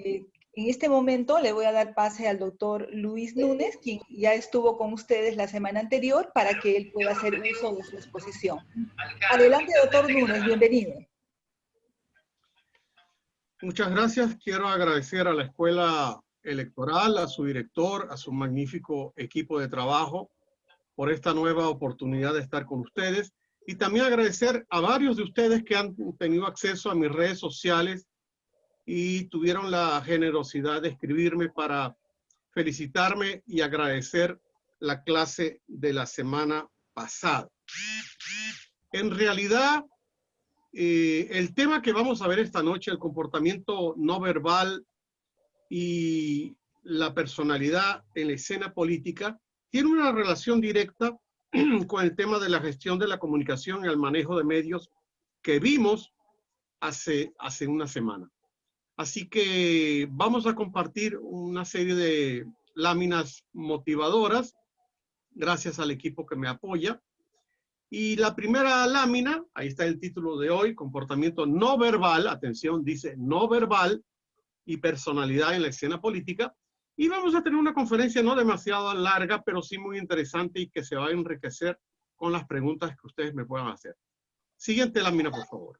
En este momento le voy a dar pase al doctor Luis Núñez, quien ya estuvo con ustedes la semana anterior, para que él pueda hacer uso de su exposición. Adelante, doctor Núñez, bienvenido. Muchas gracias. Quiero agradecer a la Escuela Electoral, a su director, a su magnífico equipo de trabajo por esta nueva oportunidad de estar con ustedes. Y también agradecer a varios de ustedes que han tenido acceso a mis redes sociales y tuvieron la generosidad de escribirme para felicitarme y agradecer la clase de la semana pasada. En realidad, el tema que vamos a ver esta noche, el comportamiento no verbal y la personalidad en la escena política, tiene una relación directa con el tema de la gestión de la comunicación y el manejo de medios que vimos hace una semana. Así que vamos a compartir una serie de láminas motivadoras, gracias al equipo que me apoya. Y la primera lámina, ahí está el título de hoy, comportamiento no verbal, atención, dice no verbal y personalidad en la escena política. Y vamos a tener una conferencia no demasiado larga, pero sí muy interesante y que se va a enriquecer con las preguntas que ustedes me puedan hacer. Siguiente lámina, por favor.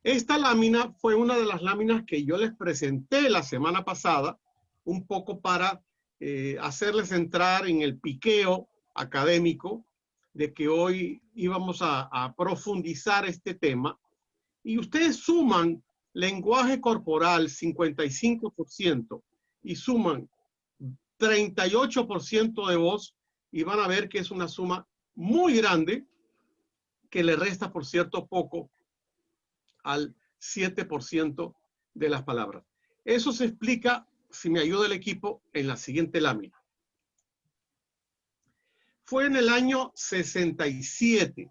Esta lámina fue una de las láminas que yo les presenté la semana pasada, un poco para hacerles entrar en el piqueo académico de que hoy íbamos a profundizar este tema. Y ustedes suman lenguaje corporal 55% y suman 38% de voz y van a ver que es una suma muy grande que le resta, por cierto, poco al 7% de las palabras. Eso se explica, si me ayuda el equipo, en la siguiente lámina. Fue en el año 67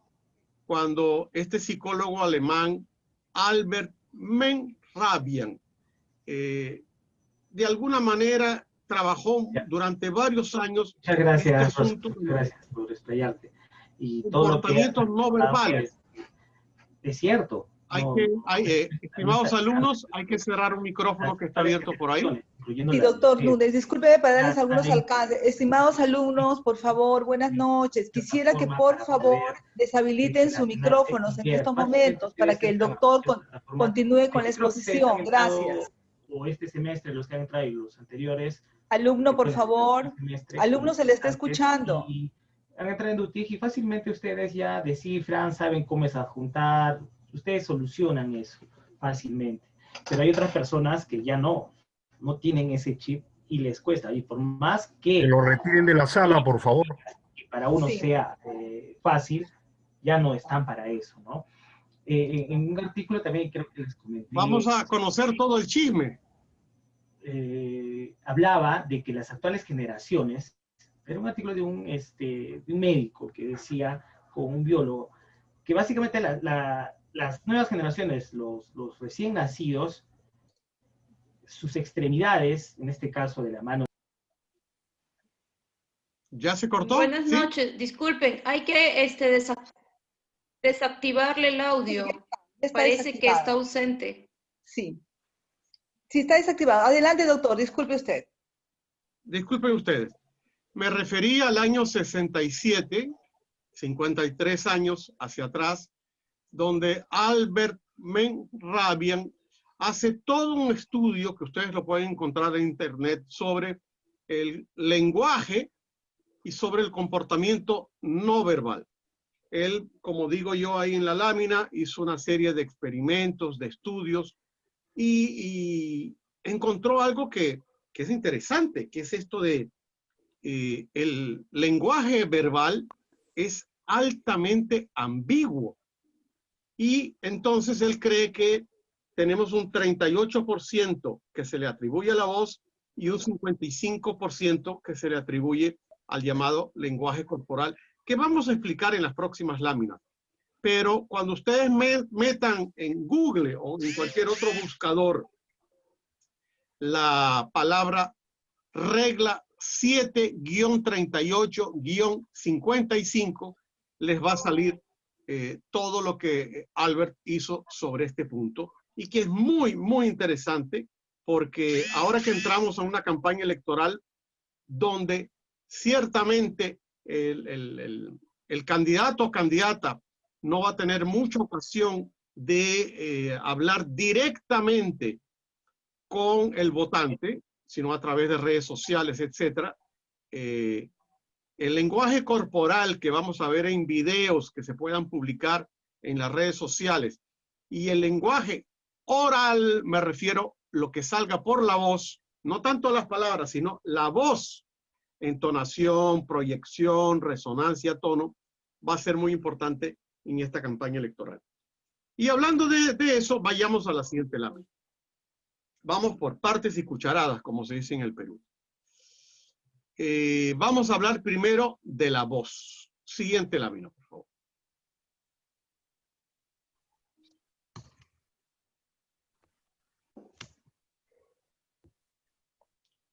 cuando este psicólogo alemán Albert Menrabian de alguna manera trabajó durante varios años. Muchas gracias, este asunto, gracias por explayarte. Y comportamientos no verbales. Es cierto. Estimados alumnos, hay que cerrar un micrófono que está abierto por ahí. Sí, doctor Núñez, disculpe para darles algunos alcances. Estimados alumnos, por favor, buenas noches. Quisiera que por favor deshabiliten sus micrófonos en estos momentos para que el doctor continúe con la exposición. Gracias. O este semestre, los que han entrado y los anteriores. Alumno, por favor. Alumno, se le está escuchando. Han entrado en Dutig y fácilmente ustedes ya descifran, saben cómo es adjuntar. Ustedes solucionan eso fácilmente. Pero hay otras personas que ya no tienen ese chip y les cuesta. Y por más que lo retiren de la sala, por favor. Que para uno sea fácil, ya no están para eso, ¿no? En un artículo también creo que les comenté. Vamos a conocer todo el chisme. Hablaba de que las actuales generaciones, era un artículo de un médico que decía, con un biólogo, que básicamente las nuevas generaciones, los recién nacidos, sus extremidades, en este caso de la mano. ¿Ya se cortó? Buenas noches, disculpen, hay que desactivarle el audio. Parece que está ausente. Sí. Sí, está desactivado. Adelante, doctor, disculpe usted. Disculpen ustedes. Me referí al año 67, 53 años hacia atrás, donde Albert Menrabian hace todo un estudio que ustedes lo pueden encontrar en internet sobre el lenguaje y sobre el comportamiento no verbal. Él, como digo yo ahí en la lámina, hizo una serie de experimentos, de estudios y encontró algo que es interesante, que es esto de el lenguaje verbal es altamente ambiguo. Y entonces él cree que tenemos un 38% que se le atribuye a la voz y un 55% que se le atribuye al llamado lenguaje corporal, que vamos a explicar en las próximas láminas. Pero cuando ustedes metan en Google o en cualquier otro buscador la palabra regla 7-38-55, les va a salir todo lo que Albert hizo sobre este punto y que es muy, muy interesante porque ahora que entramos a una campaña electoral donde ciertamente el candidato o candidata no va a tener mucha ocasión de hablar directamente con el votante, sino a través de redes sociales, etcétera. El lenguaje corporal que vamos a ver en videos que se puedan publicar en las redes sociales y el lenguaje oral, me refiero lo que salga por la voz, no tanto las palabras, sino la voz, entonación, proyección, resonancia, tono, va a ser muy importante en esta campaña electoral. Y hablando de eso, vayamos a la siguiente lámina. Vamos por partes y cucharadas, como se dice en el Perú. Vamos a hablar primero de la voz. Siguiente lámina, por favor.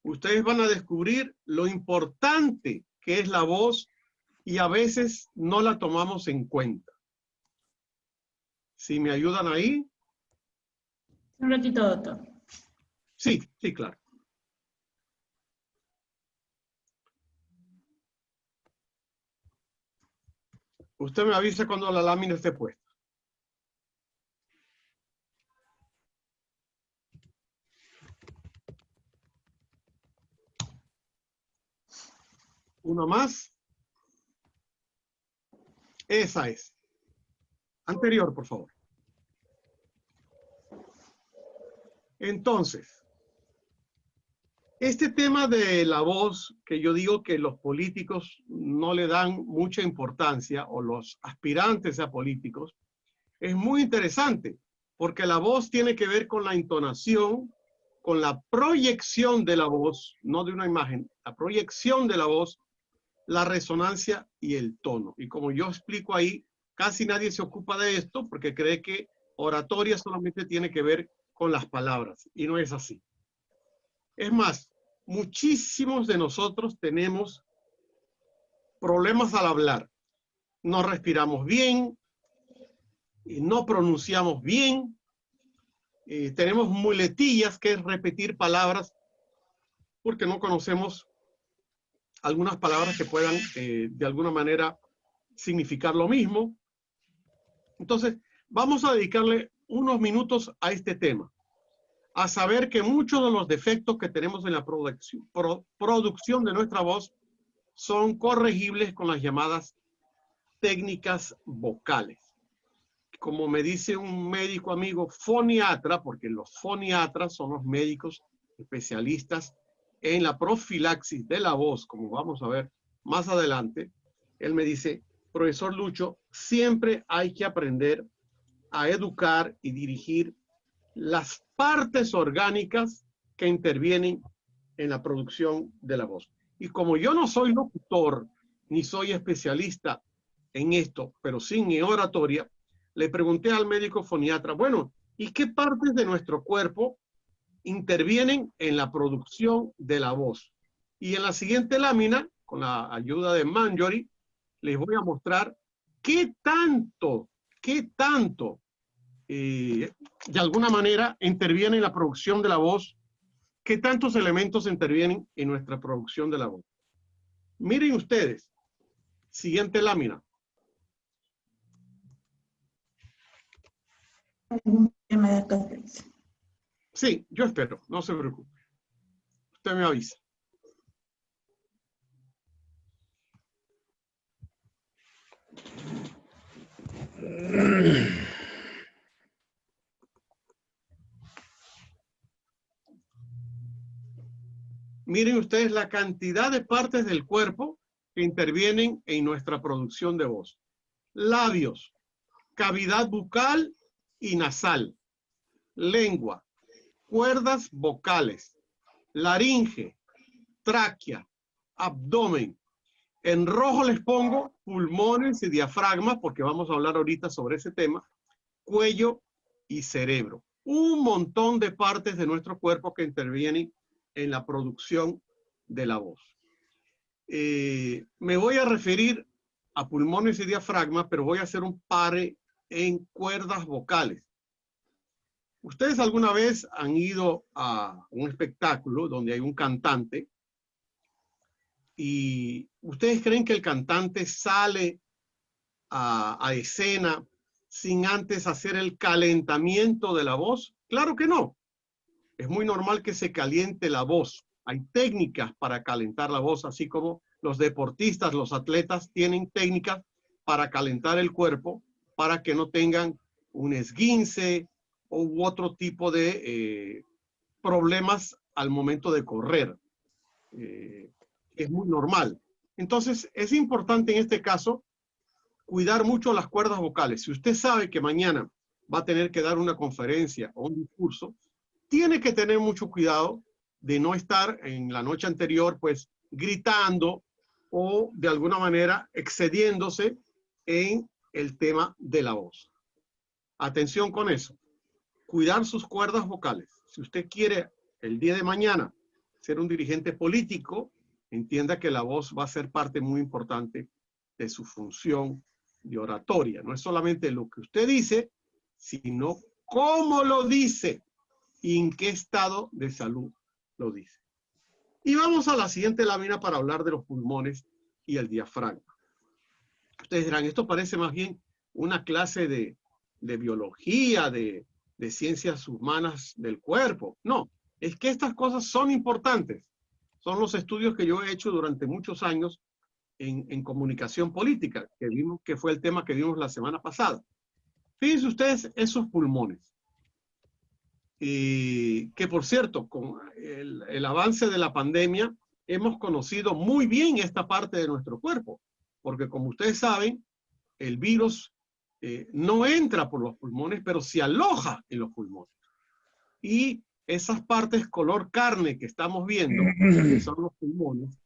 Ustedes van a descubrir lo importante que es la voz y a veces no la tomamos en cuenta. Si me ayudan ahí. Un ratito, doctor. Sí, sí, claro. Usted me avisa cuando la lámina esté puesta. Una más. Esa es. Anterior, por favor. Entonces, este tema de la voz, que yo digo que los políticos no le dan mucha importancia, o los aspirantes a políticos, es muy interesante, porque la voz tiene que ver con la entonación, con la proyección de la voz, no de una imagen, la proyección de la voz, la resonancia y el tono. Y como yo explico ahí, casi nadie se ocupa de esto porque cree que oratoria solamente tiene que ver con las palabras, y no es así. Es más, muchísimos de nosotros tenemos problemas al hablar. No respiramos bien, no pronunciamos bien, tenemos muletillas, que es repetir palabras, porque no conocemos algunas palabras que puedan de alguna manera significar lo mismo. Entonces, vamos a dedicarle unos minutos a este tema, a saber que muchos de los defectos que tenemos en la producción de nuestra voz son corregibles con las llamadas técnicas vocales. Como me dice un médico amigo foniatra, porque los foniatras son los médicos especialistas en la profilaxis de la voz, como vamos a ver más adelante, él me dice, profesor Lucho, siempre hay que aprender a educar y dirigir las partes orgánicas que intervienen en la producción de la voz. Y como yo no soy locutor, ni soy especialista en esto, pero sí en oratoria, le pregunté al médico foniatra, bueno, ¿y qué partes de nuestro cuerpo intervienen en la producción de la voz? Y en la siguiente lámina, con la ayuda de Marjorie, les voy a mostrar qué tanto, de alguna manera interviene en la producción de la voz, qué tantos elementos intervienen en nuestra producción de la voz. Miren ustedes, siguiente lámina. Sí, yo espero, no se preocupe. Usted me avisa. Miren ustedes la cantidad de partes del cuerpo que intervienen en nuestra producción de voz. Labios, cavidad bucal y nasal, lengua, cuerdas vocales, laringe, tráquea, abdomen. En rojo les pongo pulmones y diafragma, porque vamos a hablar ahorita sobre ese tema, cuello y cerebro. Un montón de partes de nuestro cuerpo que intervienen en la producción de la voz. Me voy a referir a pulmones y diafragma, pero voy a hacer un pare en cuerdas vocales. ¿Ustedes alguna vez han ido a un espectáculo donde hay un cantante y ustedes creen que el cantante sale a escena sin antes hacer el calentamiento de la voz? Claro que no. Es muy normal que se caliente la voz. Hay técnicas para calentar la voz, así como los deportistas, los atletas tienen técnicas para calentar el cuerpo para que no tengan un esguince u otro tipo de problemas al momento de correr. Es muy normal. Entonces, es importante en este caso cuidar mucho las cuerdas vocales. Si usted sabe que mañana va a tener que dar una conferencia o un discurso, tiene que tener mucho cuidado de no estar en la noche anterior, pues, gritando o de alguna manera excediéndose en el tema de la voz. Atención con eso. Cuidar sus cuerdas vocales. Si usted quiere el día de mañana ser un dirigente político, entienda que la voz va a ser parte muy importante de su función de oratoria. No es solamente lo que usted dice, sino cómo lo dice y en qué estado de salud lo dice. Y vamos a la siguiente lámina para hablar de los pulmones y el diafragma. Ustedes dirán, esto parece más bien una clase de biología, de ciencias humanas del cuerpo. No, es que estas cosas son importantes. Son los estudios que yo he hecho durante muchos años en comunicación política, que vimos que fue el tema que vimos la semana pasada. Fíjense ustedes esos pulmones. Que por cierto, con el avance de la pandemia, hemos conocido muy bien esta parte de nuestro cuerpo, porque como ustedes saben, el virus no entra por los pulmones, pero se aloja en los pulmones. Y esas partes color carne que estamos viendo, que son los pulmones,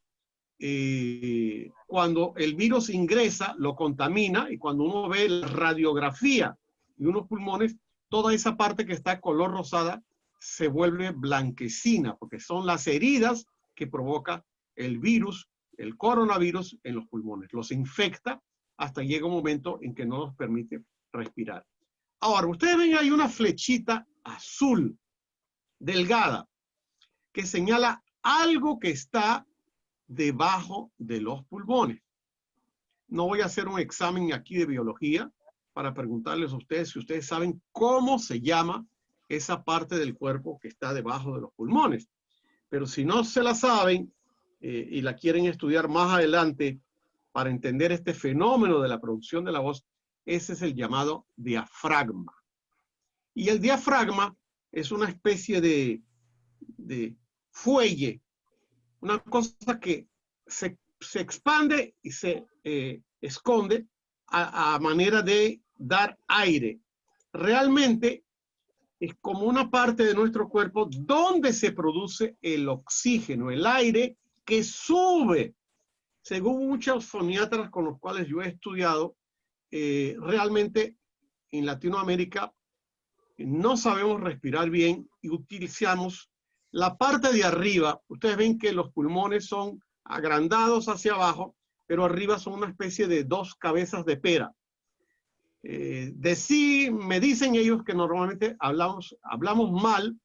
cuando el virus ingresa, lo contamina, y cuando uno ve la radiografía de unos pulmones, toda esa parte que está color rosada se vuelve blanquecina, porque son las heridas que provoca el virus, el coronavirus en los pulmones. Los infecta hasta llega un momento en que no nos permite respirar. Ahora, ustedes ven ahí una flechita azul, delgada, que señala algo que está debajo de los pulmones. No voy a hacer un examen aquí de biología para preguntarles a ustedes si ustedes saben cómo se llama esa parte del cuerpo que está debajo de los pulmones. Pero si no se la saben y la quieren estudiar más adelante para entender este fenómeno de la producción de la voz, ese es el llamado diafragma. Y el diafragma es una especie de fuelle, una cosa que se expande y se esconde a manera de dar aire. Realmente es como una parte de nuestro cuerpo donde se produce el oxígeno, el aire que sube. Según muchos foniatras con los cuales yo he estudiado, realmente en Latinoamérica no sabemos respirar bien y utilizamos la parte de arriba. Ustedes ven que los pulmones son agrandados hacia abajo, pero arriba son una especie de dos cabezas de pera. Me dicen ellos que normalmente hablamos mal,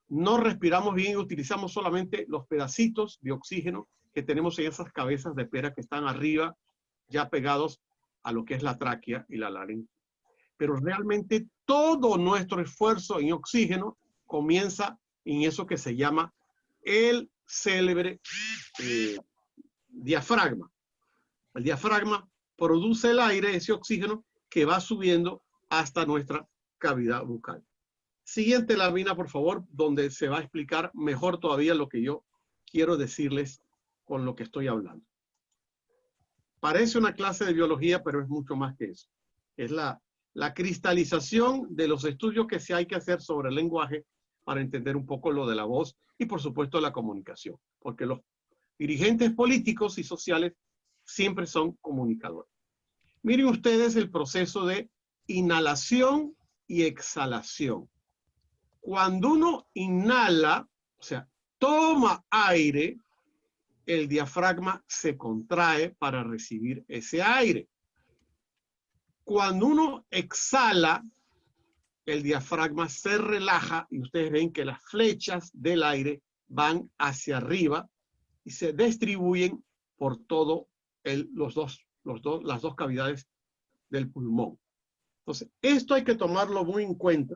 no respiramos bien y utilizamos solamente los pedacitos de oxígeno que tenemos en esas cabezas de pera que están arriba, ya pegados a lo que es la tráquea y la laringe. Pero realmente todo nuestro esfuerzo en oxígeno comienza en eso que se llama el célebre diafragma. El diafragma produce el aire, ese oxígeno, que va subiendo hasta nuestra cavidad bucal. Siguiente lámina, por favor, donde se va a explicar mejor todavía lo que yo quiero decirles con lo que estoy hablando. Parece una clase de biología, pero es mucho más que eso. Es la cristalización de los estudios que hay que hacer sobre el lenguaje para entender un poco lo de la voz y, por supuesto, la comunicación. Porque los dirigentes políticos y sociales siempre son comunicadores. Miren ustedes el proceso de inhalación y exhalación. Cuando uno inhala, o sea, toma aire, el diafragma se contrae para recibir ese aire. Cuando uno exhala, el diafragma se relaja y ustedes ven que las flechas del aire van hacia arriba y se distribuyen por todo las dos cavidades del pulmón. Entonces, esto hay que tomarlo muy en cuenta,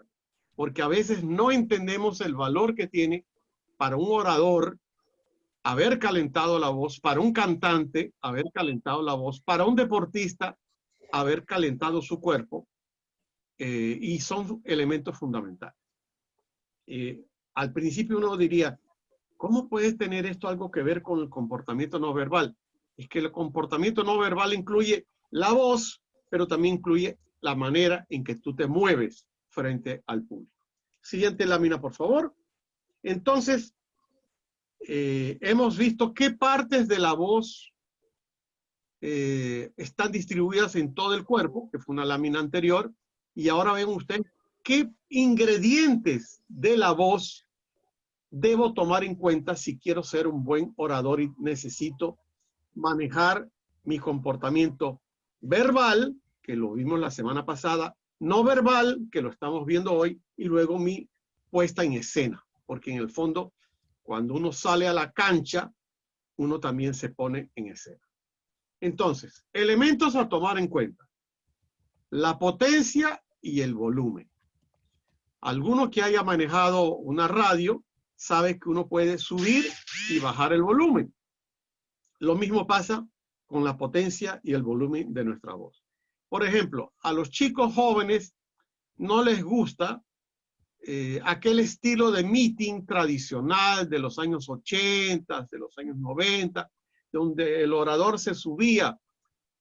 porque a veces no entendemos el valor que tiene para un orador haber calentado la voz, para un cantante haber calentado la voz, para un deportista haber calentado su cuerpo, y son elementos fundamentales. Al principio uno diría, ¿cómo puede tener esto algo que ver con el comportamiento no verbal? Es que el comportamiento no verbal incluye la voz, pero también incluye la manera en que tú te mueves frente al público. Siguiente lámina, por favor. Entonces, hemos visto qué partes de la voz están distribuidas en todo el cuerpo, que fue una lámina anterior, y ahora ven ustedes qué ingredientes de la voz debo tomar en cuenta si quiero ser un buen orador y necesito manejar mi comportamiento verbal, que lo vimos la semana pasada, no verbal, que lo estamos viendo hoy, y luego mi puesta en escena, porque en el fondo, cuando uno sale a la cancha, uno también se pone en escena. Entonces, elementos a tomar en cuenta: la potencia y el volumen. Alguno que haya manejado una radio sabe que uno puede subir y bajar el volumen. Lo mismo pasa con la potencia y el volumen de nuestra voz. Por ejemplo, a los chicos jóvenes no les gusta aquel estilo de meeting tradicional de los años 80, de los años 90, donde el orador se subía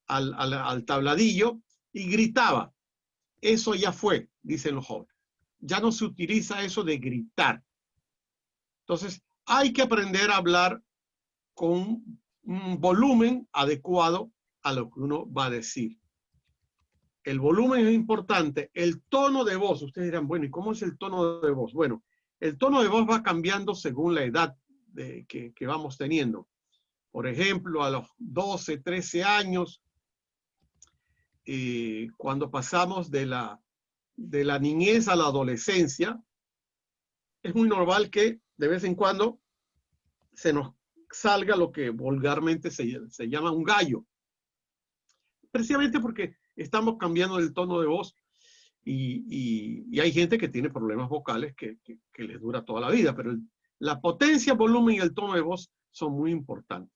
al tabladillo y gritaba. Eso ya fue, dicen los jóvenes. Ya no se utiliza eso de gritar. Entonces, hay que aprender a hablar con un volumen adecuado a lo que uno va a decir. El volumen es importante. El tono de voz, ustedes dirán, bueno, ¿y cómo es el tono de voz? Bueno, el tono de voz va cambiando según la edad que vamos teniendo. Por ejemplo, a los 12, 13 años, cuando pasamos de la niñez a la adolescencia, es muy normal que de vez en cuando se nos salga lo que vulgarmente se llama un gallo. Precisamente porque estamos cambiando el tono de voz y hay gente que tiene problemas vocales que les dura toda la vida, pero la potencia, volumen y el tono de voz son muy importantes.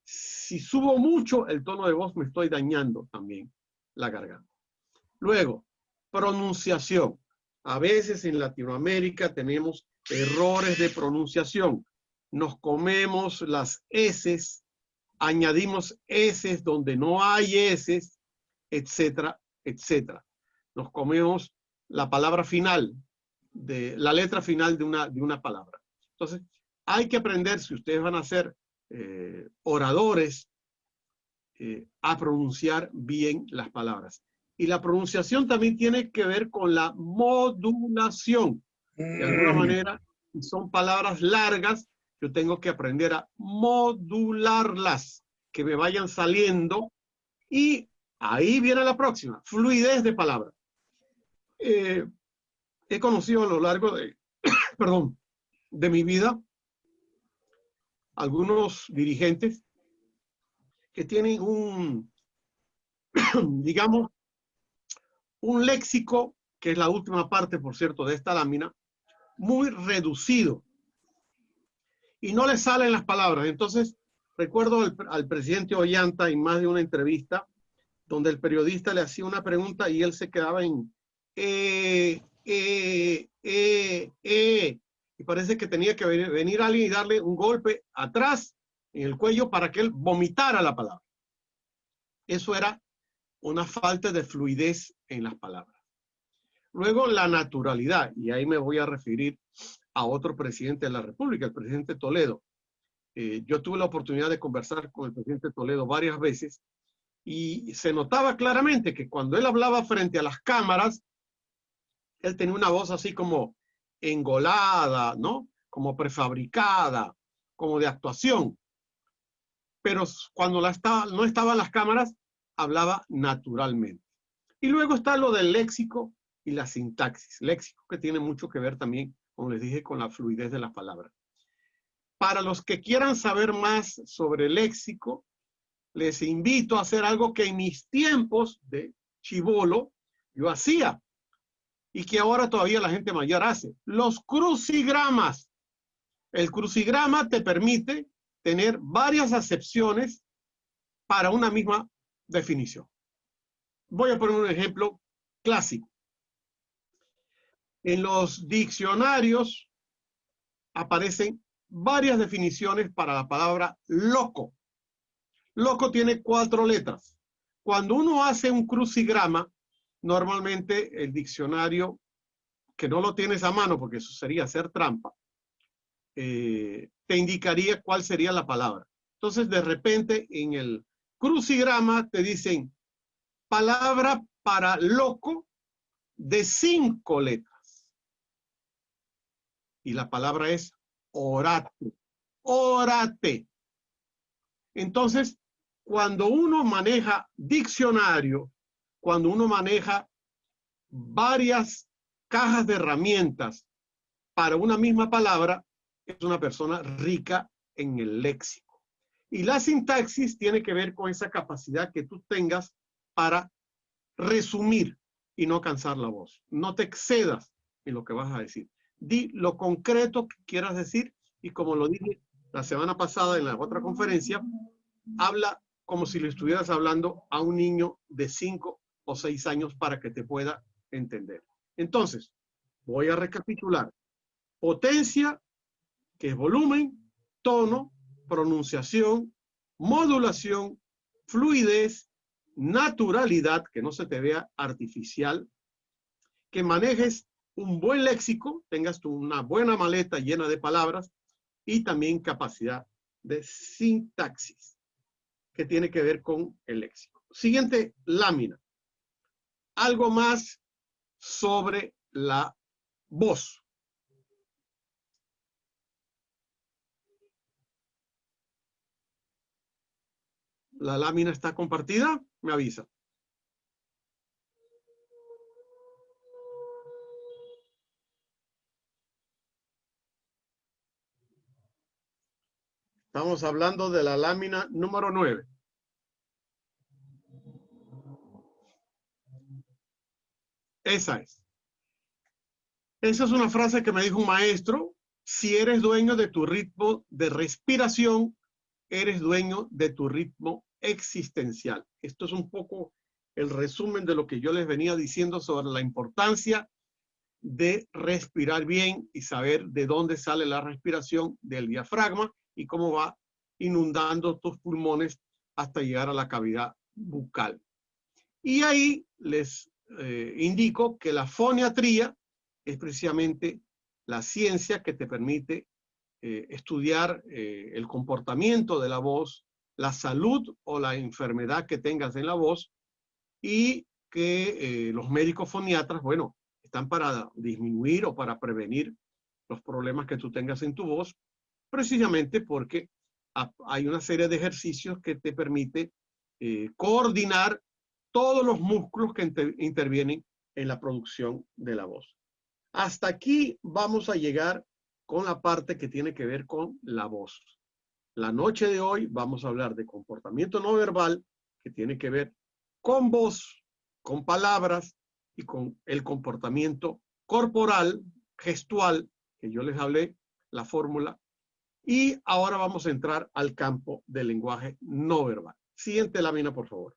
Si subo mucho el tono de voz, me estoy dañando también la garganta. Luego, pronunciación. A veces en Latinoamérica tenemos errores de pronunciación. Nos comemos las eses, añadimos eses donde no hay eses, etcétera, etcétera. Nos comemos la palabra final, la letra final de una palabra. Entonces, hay que aprender, si ustedes van a ser oradores, a pronunciar bien las palabras. Y la pronunciación también tiene que ver con la modulación. De alguna manera, si son palabras largas, yo tengo que aprender a modularlas, que me vayan saliendo. Y ahí viene la próxima, fluidez de palabra. He conocido a lo largo de, perdón, de mi vida algunos dirigentes que tienen digamos, un léxico, que es la última parte, por cierto, de esta lámina, muy reducido. Y no le salen las palabras. Entonces, recuerdo al presidente Ollanta en más de una entrevista, donde el periodista le hacía una pregunta y él se quedaba en y parece que tenía que venir alguien y darle un golpe atrás en el cuello para que él vomitara la palabra. Eso era una falta de fluidez en las palabras. Luego, la naturalidad, y ahí me voy a referir a otro presidente de la República, el presidente Toledo. Yo tuve la oportunidad de conversar con el presidente Toledo varias veces y se notaba claramente que cuando él hablaba frente a las cámaras, él tenía una voz así como engolada, ¿no? Como prefabricada, como de actuación. Pero cuando no estaban las cámaras, hablaba naturalmente. Y luego está lo del léxico, y la sintaxis. Léxico que tiene mucho que ver también, como les dije, con la fluidez de las palabras. Para los que quieran saber más sobre léxico, les invito a hacer algo que en mis tiempos de chibolo yo hacía y que ahora todavía la gente mayor hace. Los crucigramas. El crucigrama te permite tener varias acepciones para una misma definición. Voy a poner un ejemplo clásico. En los diccionarios aparecen varias definiciones para la palabra loco. Loco tiene 4 letras. Cuando uno hace un crucigrama, normalmente el diccionario, que no lo tienes a mano porque eso sería hacer trampa, te indicaría cuál sería la palabra. Entonces, de repente, en el crucigrama te dicen palabra para loco de 5 letras. Y la palabra es orate. Orate. Entonces, cuando uno maneja diccionario, cuando uno maneja varias cajas de herramientas para una misma palabra, es una persona rica en el léxico. Y la sintaxis tiene que ver con esa capacidad que tú tengas para resumir y no cansar la voz. No te excedas en lo que vas a decir. Di lo concreto que quieras decir y, como lo dije la semana pasada en la otra conferencia, habla como si le estuvieras hablando a un niño de 5 o 6 años para que te pueda entender. Entonces, voy a recapitular. Potencia, que es volumen, tono, pronunciación, modulación, fluidez, naturalidad, que no se te vea artificial, que manejes un buen léxico, tengas tú una buena maleta llena de palabras y también capacidad de sintaxis, que tiene que ver con el léxico. Siguiente lámina. Algo más sobre la voz. ¿La lámina está compartida? Me avisa. Estamos hablando de la lámina número 9. Esa es. Esa es una frase que me dijo un maestro. Si eres dueño de tu ritmo de respiración, eres dueño de tu ritmo existencial. Esto es un poco el resumen de lo que yo les venía diciendo sobre la importancia de respirar bien y saber de dónde sale la respiración del diafragma y cómo va inundando tus pulmones hasta llegar a la cavidad bucal. Y ahí les indico que la foniatría es precisamente la ciencia que te permite estudiar el comportamiento de la voz, la salud o la enfermedad que tengas en la voz, y que los médicos foniatras, bueno, están para disminuir o para prevenir los problemas que tú tengas en tu voz, precisamente porque hay una serie de ejercicios que te permite coordinar todos los músculos que intervienen en la producción de la voz. Hasta aquí vamos a llegar con la parte que tiene que ver con la voz. La noche de hoy vamos a hablar de comportamiento no verbal, que tiene que ver con voz, con palabras y con el comportamiento corporal, gestual, que yo les hablé, la fórmula. Y ahora vamos a entrar al campo del lenguaje no verbal. Siguiente lámina, por favor.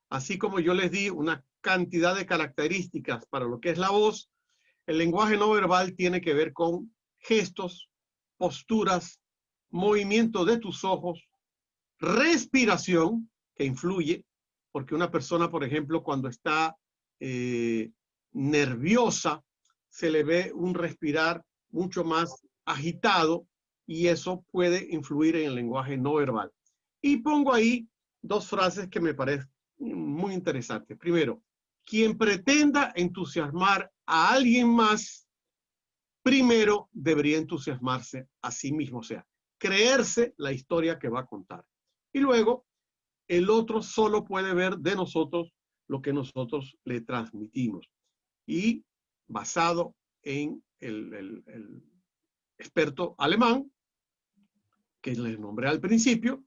Así como yo les di una cantidad de características para lo que es la voz, el lenguaje no verbal tiene que ver con gestos, posturas, movimiento de tus ojos, respiración, que influye, porque una persona, por ejemplo, cuando está nerviosa, se le ve un respirar mucho más agitado y eso puede influir en el lenguaje no verbal. Y pongo ahí 2 frases que me parecen muy interesantes. Primero, quien pretenda entusiasmar a alguien más, primero debería entusiasmarse a sí mismo, o sea, creerse la historia que va a contar. Y luego, el otro solo puede ver de nosotros lo que nosotros le transmitimos. Y basado en el experto alemán, que les nombré al principio,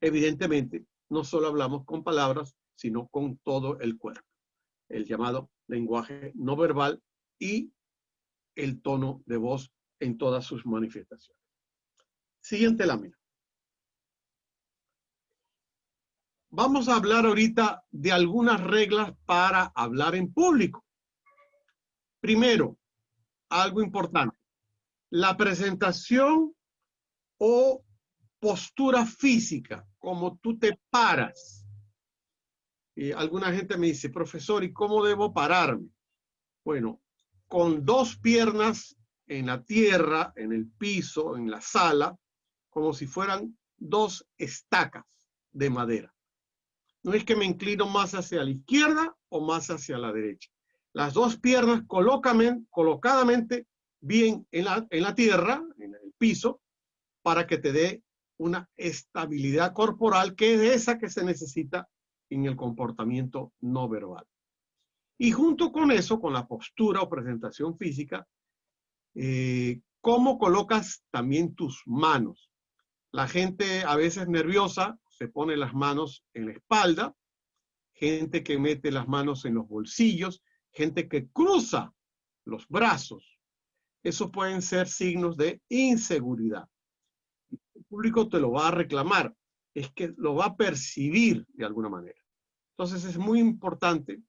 evidentemente no solo hablamos con palabras, sino con todo el cuerpo. El llamado lenguaje no verbal y el tono de voz en todas sus manifestaciones. Siguiente lámina. Vamos a hablar ahorita de algunas reglas para hablar en público. Primero, algo importante. La presentación o postura física, como tú te paras. Y alguna gente me dice, profesor, ¿y cómo debo pararme? Bueno, con dos piernas en la tierra, en el piso, en la sala, como si fueran dos estacas de madera. No es que me inclino más hacia la izquierda o más hacia la derecha. Las dos piernas colocadamente bien en la tierra, en el piso, para que te dé una estabilidad corporal, que es esa que se necesita en el comportamiento no verbal. Y junto con eso, con la postura o presentación física, ¿cómo colocas también tus manos? La gente a veces nerviosa se pone las manos en la espalda, gente que mete las manos en los bolsillos, gente que cruza los brazos. Esos pueden ser signos de inseguridad. El público te lo va a reclamar, es que lo va a percibir de alguna manera. Entonces es muy importante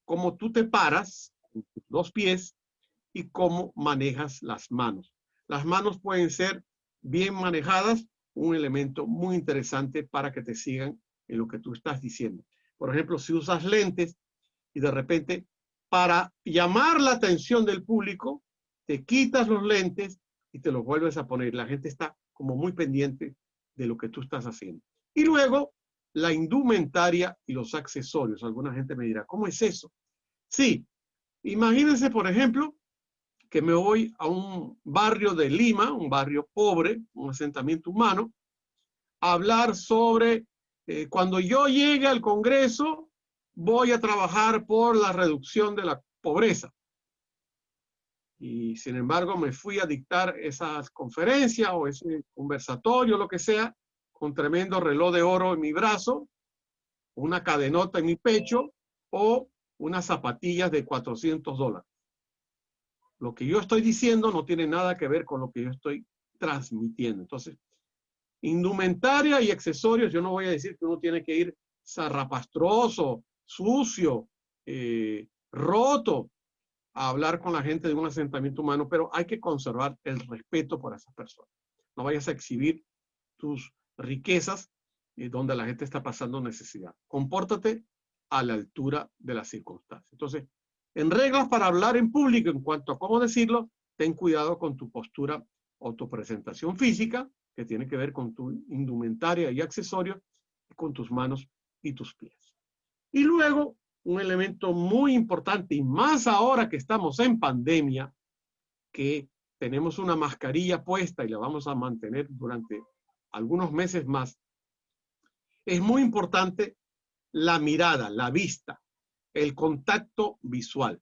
cómo tú te paras con tus dos pies y cómo manejas las manos. Las manos pueden ser bien manejadas, un elemento muy interesante para que te sigan en lo que tú estás diciendo. Por ejemplo, si usas lentes y de repente para llamar la atención del público, te quitas los lentes y te los vuelves a poner. La gente está como muy pendiente de lo que tú estás haciendo. Y luego, la indumentaria y los accesorios. Alguna gente me dirá, ¿cómo es eso? Sí, imagínense, por ejemplo, que me voy a un barrio de Lima, un barrio pobre, un asentamiento humano, a hablar sobre cuando yo llegue al Congreso, voy a trabajar por la reducción de la pobreza. Y sin embargo me fui a dictar esas conferencias o ese conversatorio, lo que sea, con tremendo reloj de oro en mi brazo, una cadenota en mi pecho o unas zapatillas de $400. Lo que yo estoy diciendo no tiene nada que ver con lo que yo estoy transmitiendo. Entonces, indumentaria y accesorios, yo no voy a decir que uno tiene que ir zarrapastroso, sucio, roto, a hablar con la gente de un asentamiento humano, pero hay que conservar el respeto por esas personas. No vayas a exhibir tus riquezas donde la gente está pasando necesidad. Compórtate a la altura de las circunstancias. Entonces, en reglas para hablar en público, en cuanto a cómo decirlo, ten cuidado con tu postura o tu presentación física, que tiene que ver con tu indumentaria y accesorios, con tus manos y tus pies. Y luego, un elemento muy importante, y más ahora que estamos en pandemia, que tenemos una mascarilla puesta y la vamos a mantener durante algunos meses más, es muy importante la mirada, la vista, el contacto visual.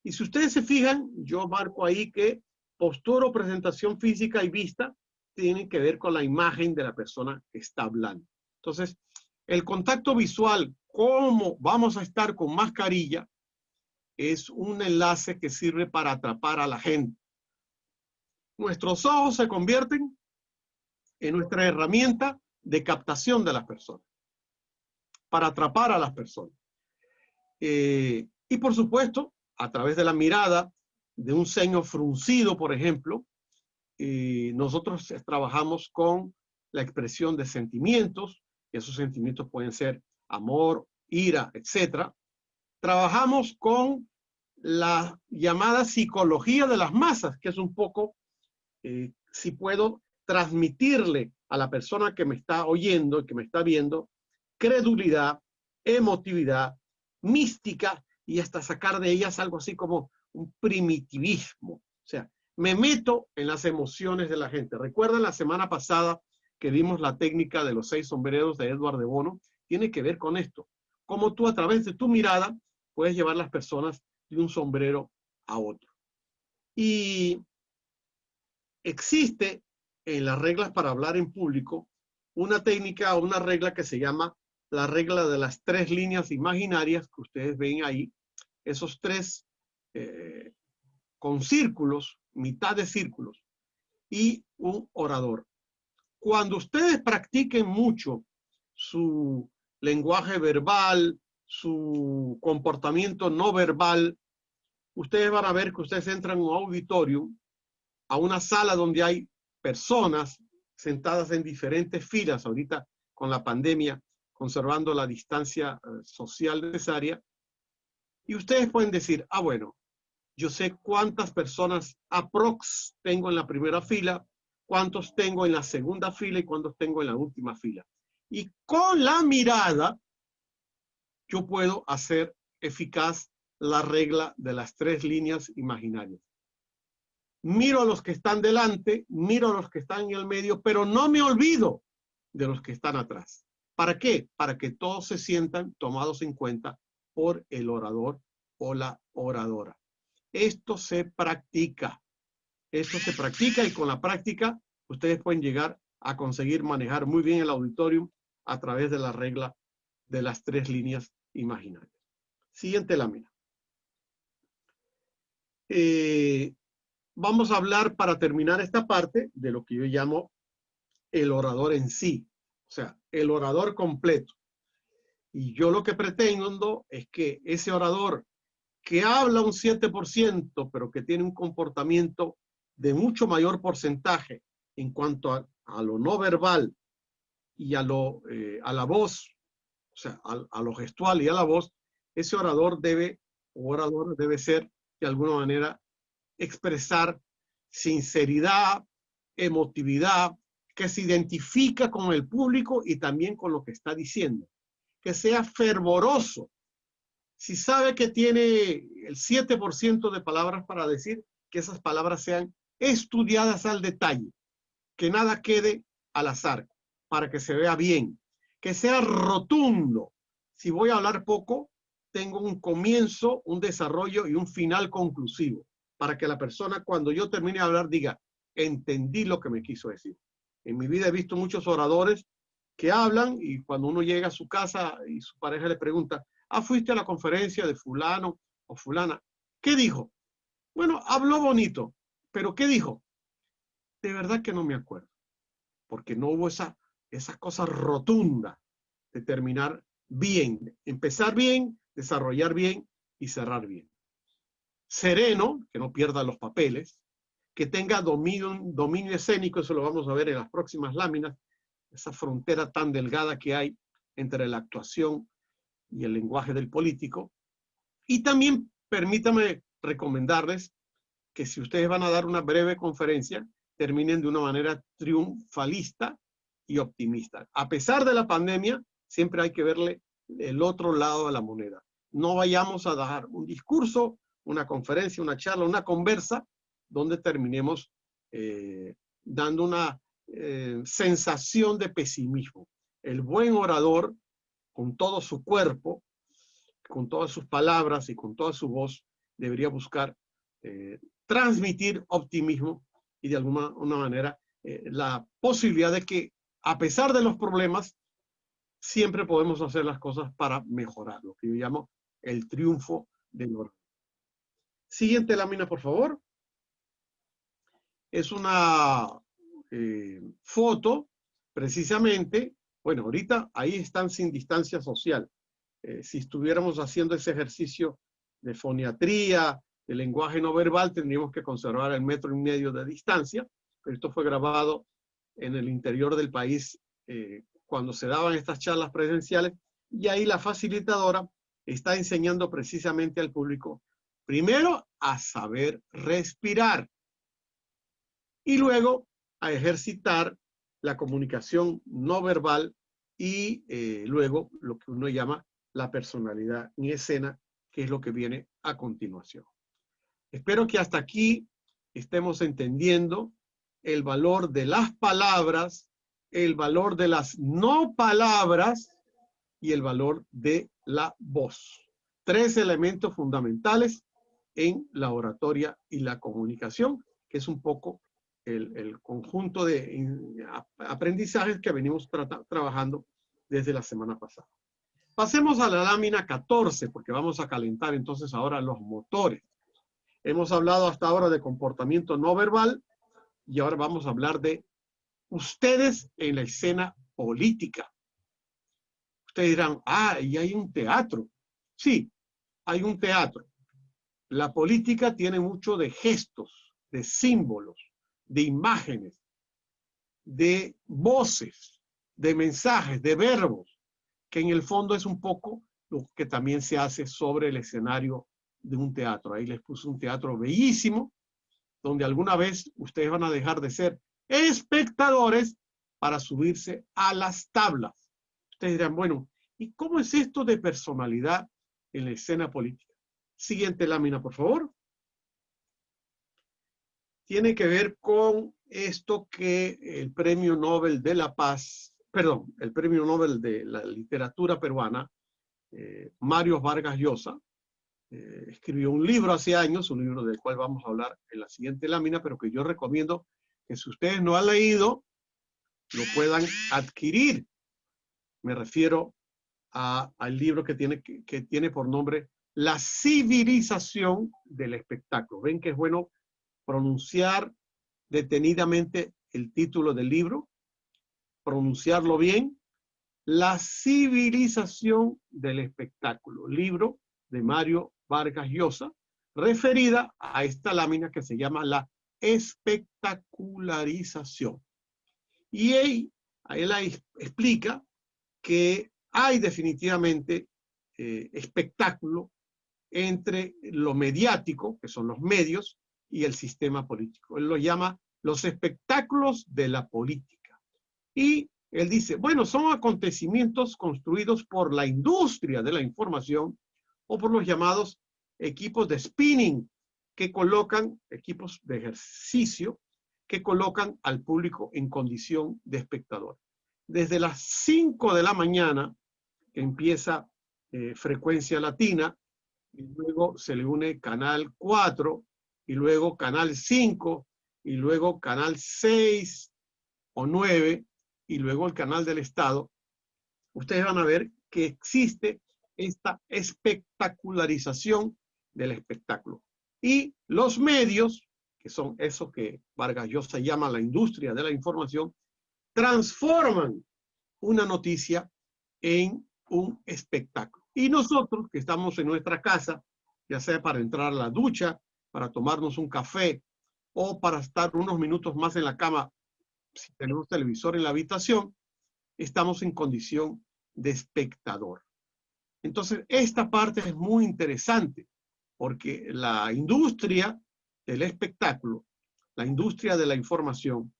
Y si ustedes se fijan, yo marco ahí que postura o presentación física y vista tienen que ver con la imagen de la persona que está hablando. Entonces, el contacto visual, cómo vamos a estar con mascarilla, es un enlace que sirve para atrapar a la gente. Nuestros ojos se convierten en nuestra herramienta de captación de las personas, para atrapar a las personas. Y por supuesto, a través de la mirada, de un ceño fruncido, por ejemplo, nosotros trabajamos con la expresión de sentimientos, y esos sentimientos pueden ser amor, ira, etc. Trabajamos con la llamada psicología de las masas, que es un poco, si puedo transmitirle a la persona que me está oyendo, que me está viendo, credulidad, emotividad, mística, y hasta sacar de ellas algo así como un primitivismo. O sea, me meto en las emociones de la gente. ¿Recuerdan la semana pasada que vimos la técnica de los 6 sombreros de Edward de Bono? Tiene que ver con esto. cómo tú a través de tu mirada puedes llevar las personas de un sombrero a otro. Y existe en las reglas para hablar en público una técnica o una regla que se llama la regla de las 3 líneas imaginarias que ustedes ven ahí, esos 3 con círculos, mitad de círculos, y un orador. Cuando ustedes practiquen mucho su lenguaje verbal, su comportamiento no verbal, ustedes van a ver que ustedes entran en un auditorio, a una sala donde hay personas sentadas en diferentes filas, ahorita con la pandemia, conservando la distancia social necesaria, y ustedes pueden decir, ah, bueno, yo sé cuántas personas aprox tengo en la primera fila, cuántos tengo en la segunda fila y cuántos tengo en la última fila. Y con la mirada, yo puedo hacer eficaz la regla de las 3 líneas imaginarias. Miro a los que están delante, miro a los que están en el medio, pero no me olvido de los que están atrás. ¿Para qué? Para que todos se sientan tomados en cuenta por el orador o la oradora. Esto se practica. Esto se practica y con la práctica ustedes pueden llegar a conseguir manejar muy bien el auditorio a través de la regla de las 3 líneas imaginarias. Siguiente lámina. Vamos a hablar para terminar esta parte de lo que yo llamo el orador en sí, o sea, el orador completo. Y yo lo que pretendo es que ese orador que habla un 7%, pero que tiene un comportamiento de mucho mayor porcentaje en cuanto a lo no verbal y a la voz, o sea, a lo gestual y a la voz, ese orador debe ser de alguna manera expresar sinceridad, emotividad, que se identifica con el público y también con lo que está diciendo, que sea fervoroso. Si sabe que tiene el 7% de palabras para decir, que esas palabras sean estudiadas al detalle, que nada quede al azar, para que se vea bien, que sea rotundo. Si voy a hablar poco, tengo un comienzo, un desarrollo y un final conclusivo, para que la persona cuando yo termine de hablar diga, entendí lo que me quiso decir. En mi vida he visto muchos oradores que hablan y cuando uno llega a su casa y su pareja le pregunta, ah, fuiste a la conferencia de fulano o fulana, ¿qué dijo? Bueno, habló bonito, pero ¿qué dijo? De verdad que no me acuerdo, porque no hubo esa cosa rotunda de terminar bien, empezar bien, desarrollar bien y cerrar bien. Sereno, que no pierda los papeles, que tenga dominio escénico, eso lo vamos a ver en las próximas láminas, esa frontera tan delgada que hay entre la actuación y el lenguaje del político. Y también permítame recomendarles que si ustedes van a dar una breve conferencia, terminen de una manera triunfalista y optimista. A pesar de la pandemia, siempre hay que verle el otro lado a la moneda. No vayamos a dar un discurso, una conferencia, una charla, una conversa, donde terminemos dando una sensación de pesimismo. El buen orador, con todo su cuerpo, con todas sus palabras y con toda su voz, debería buscar transmitir optimismo y de alguna manera la posibilidad de que a pesar de los problemas, siempre podemos hacer las cosas para mejorar, lo que yo llamo el triunfo del orador. Siguiente lámina, por favor. Es una foto, precisamente, bueno, ahorita ahí están sin distancia social. Si estuviéramos haciendo ese ejercicio de foniatría, de lenguaje no verbal, tendríamos que conservar el 1,5 metros de distancia, pero esto fue grabado en el interior del país cuando se daban estas charlas presenciales, y ahí la facilitadora está enseñando precisamente al público, primero, a saber respirar, y luego a ejercitar la comunicación no verbal y luego lo que uno llama la personalidad en escena, que es lo que viene a continuación. Espero que hasta aquí estemos entendiendo el valor de las palabras, el valor de las no palabras y el valor de la voz. 3 elementos fundamentales en la oratoria y la comunicación, que es un poco el conjunto de aprendizajes que venimos trabajando desde la semana pasada. Pasemos a la lámina 14, porque vamos a calentar entonces ahora los motores. Hemos hablado hasta ahora de comportamiento no verbal y ahora vamos a hablar de ustedes en la escena política. Ustedes dirán, y hay un teatro. Sí, hay un teatro. La política tiene mucho de gestos, de símbolos, de imágenes, de voces, de mensajes, de verbos, que en el fondo es un poco lo que también se hace sobre el escenario de un teatro. Ahí les puse un teatro bellísimo, donde alguna vez ustedes van a dejar de ser espectadores para subirse a las tablas. Ustedes dirán, bueno, ¿y cómo es esto de personalidad en la escena política? Siguiente lámina, por favor. Tiene que ver con esto que el Premio Nobel de la Paz, perdón, el Premio Nobel de la Literatura Peruana, Mario Vargas Llosa, escribió un libro hace años, un libro del cual vamos a hablar en la siguiente lámina, pero que yo recomiendo que si ustedes no han leído, lo puedan adquirir. Me refiero al libro que tiene por nombre La civilización del espectáculo. Ven que es bueno pronunciar detenidamente el título del libro, pronunciarlo bien. La civilización del espectáculo, libro de Mario Vargas Llosa, referida a esta lámina que se llama la espectacularización. Y él explica que hay definitivamente espectáculo entre lo mediático, que son los medios, y el sistema político. Él lo llama los espectáculos de la política. Y él dice, bueno, son acontecimientos construidos por la industria de la información o por los llamados equipos de spinning, que colocan, equipos de ejercicio, que colocan al público en condición de espectador. Desde las 5 de la mañana, que empieza Frecuencia Latina, y luego se le une Canal 4, y luego Canal 5, y luego Canal 6 o 9, y luego el Canal del Estado, ustedes van a ver que existe esta espectacularización del espectáculo. Y los medios, que son eso que Vargas Llosa llama la industria de la información, transforman una noticia en un espectáculo. Y nosotros que estamos en nuestra casa, ya sea para entrar a la ducha, para tomarnos un café o para estar unos minutos más en la cama, si tenemos televisor en la habitación, estamos en condición de espectador. Entonces, esta parte es muy interesante porque la industria del espectáculo, la industria de la información,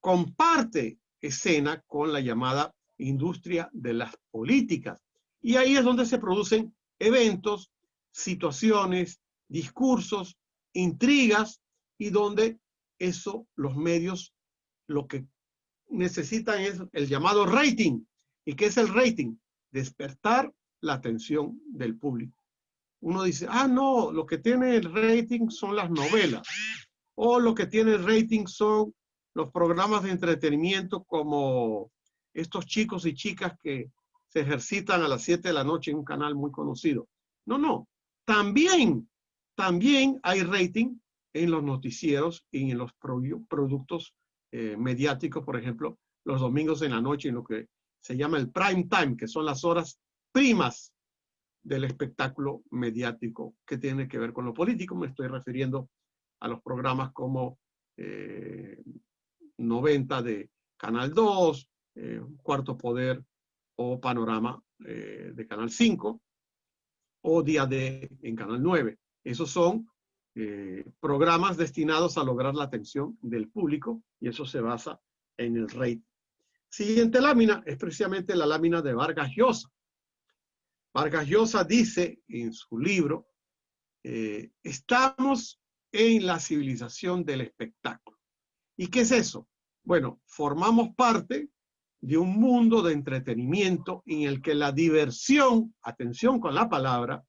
comparte escena con la llamada industria de las políticas. Y ahí es donde se producen eventos, situaciones, discursos, intrigas, y donde eso, los medios, lo que necesitan es el llamado rating. ¿Y qué es el rating? Despertar la atención del público. Uno dice, no, lo que tiene el rating son las novelas, o lo que tiene el rating son los programas de entretenimiento como estos chicos y chicas que se ejercitan a las 7 de la noche en un canal muy conocido. No. También hay rating en los noticieros y en los productos mediáticos, por ejemplo, los domingos en la noche, en lo que se llama el prime time, que son las horas primas del espectáculo mediático que tiene que ver con lo político. Me estoy refiriendo a los programas como 90 de Canal 2, Cuarto Poder o Panorama de Canal 5 o Día D en Canal 9. Esos son programas destinados a lograr la atención del público y eso se basa en el rating. Siguiente lámina es precisamente la lámina de Vargas Llosa. Vargas Llosa dice en su libro, estamos en la civilización del espectáculo. ¿Y qué es eso? Bueno, formamos parte de un mundo de entretenimiento en el que la diversión, atención con la palabra,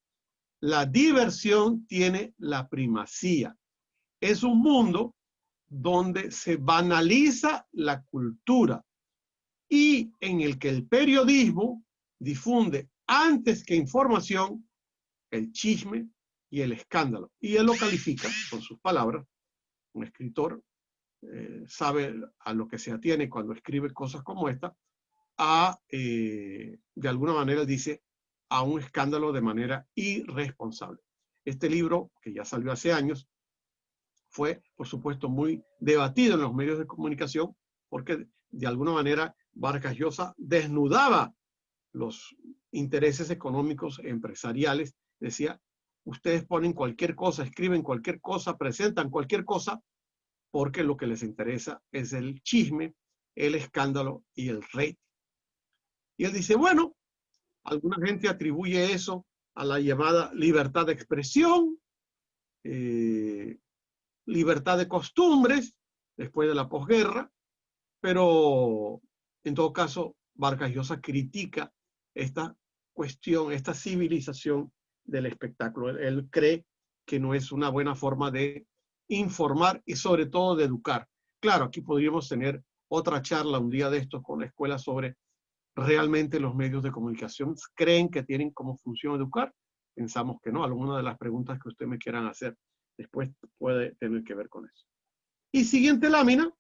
la diversión tiene la primacía. Es un mundo donde se banaliza la cultura y en el que el periodismo difunde antes que información el chisme y el escándalo. Y él lo califica, con sus palabras, un escritor sabe a lo que se atiene cuando escribe cosas como esta, de alguna manera dice, a un escándalo de manera irresponsable. Este libro, que ya salió hace años, fue, por supuesto, muy debatido en los medios de comunicación, porque de alguna manera Vargas Llosa desnudaba los intereses económicos empresariales. Decía, ustedes ponen cualquier cosa, escriben cualquier cosa, presentan cualquier cosa, porque lo que les interesa es el chisme, el escándalo y el rating. Y él dice, bueno, alguna gente atribuye eso a la llamada libertad de expresión, libertad de costumbres, después de la posguerra, pero en todo caso, Vargas Llosa critica esta cuestión, esta civilización del espectáculo. Él cree que no es una buena forma de informar y sobre todo de educar. Claro, aquí podríamos tener otra charla un día de estos con la escuela sobre realmente los medios de comunicación creen que tienen como función educar. Pensamos que no. Alguna de las preguntas que ustedes me quieran hacer después puede tener que ver con eso. Y siguiente lámina.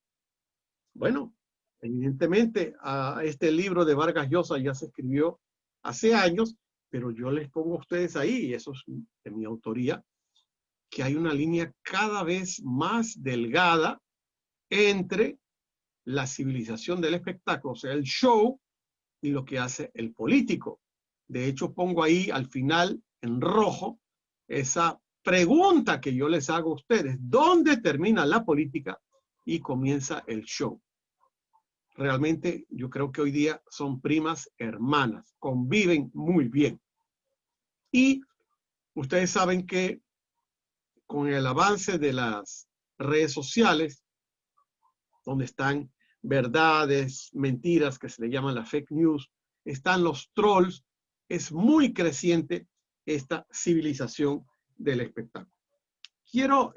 Bueno, evidentemente a este libro de Vargas Llosa ya se escribió hace años, pero yo les pongo a ustedes ahí, y eso es de mi autoría, que hay una línea cada vez más delgada entre la civilización del espectáculo, o sea, el show, y lo que hace el político. De hecho, pongo ahí al final, en rojo, esa pregunta que yo les hago a ustedes. ¿Dónde termina la política y comienza el show? Realmente yo creo que hoy día son primas hermanas, conviven muy bien. Y ustedes saben que con el avance de las redes sociales, donde están verdades, mentiras, que se le llaman las fake news, están los trolls, es muy creciente esta civilización del espectáculo. Quiero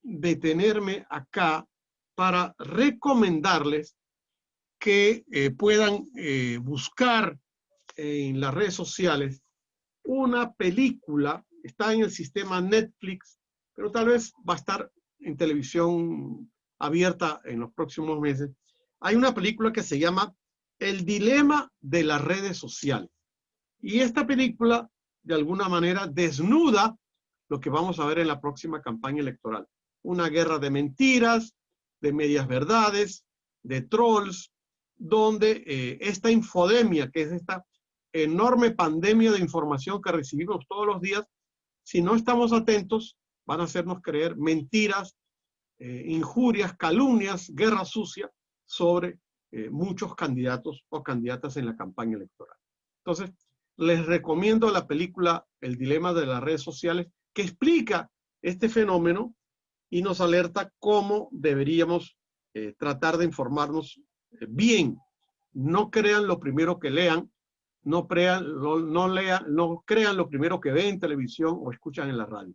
detenerme acá para recomendarles que puedan buscar en las redes sociales una película. Está en el sistema Netflix, pero tal vez va a estar en televisión abierta en los próximos meses. Hay una película que se llama El dilema de las redes sociales. Y esta película, de alguna manera, desnuda lo que vamos a ver en la próxima campaña electoral. Una guerra de mentiras, de medias verdades, de trolls, donde esta infodemia, que es esta enorme pandemia de información que recibimos todos los días, si no estamos atentos, van a hacernos creer mentiras, injurias, calumnias, guerra sucia sobre muchos candidatos o candidatas en la campaña electoral. Entonces, les recomiendo la película El dilema de las redes sociales, que explica este fenómeno y nos alerta cómo deberíamos tratar de informarnos bien. No crean lo primero que lean, no crean lo primero que ven en televisión o escuchan en la radio.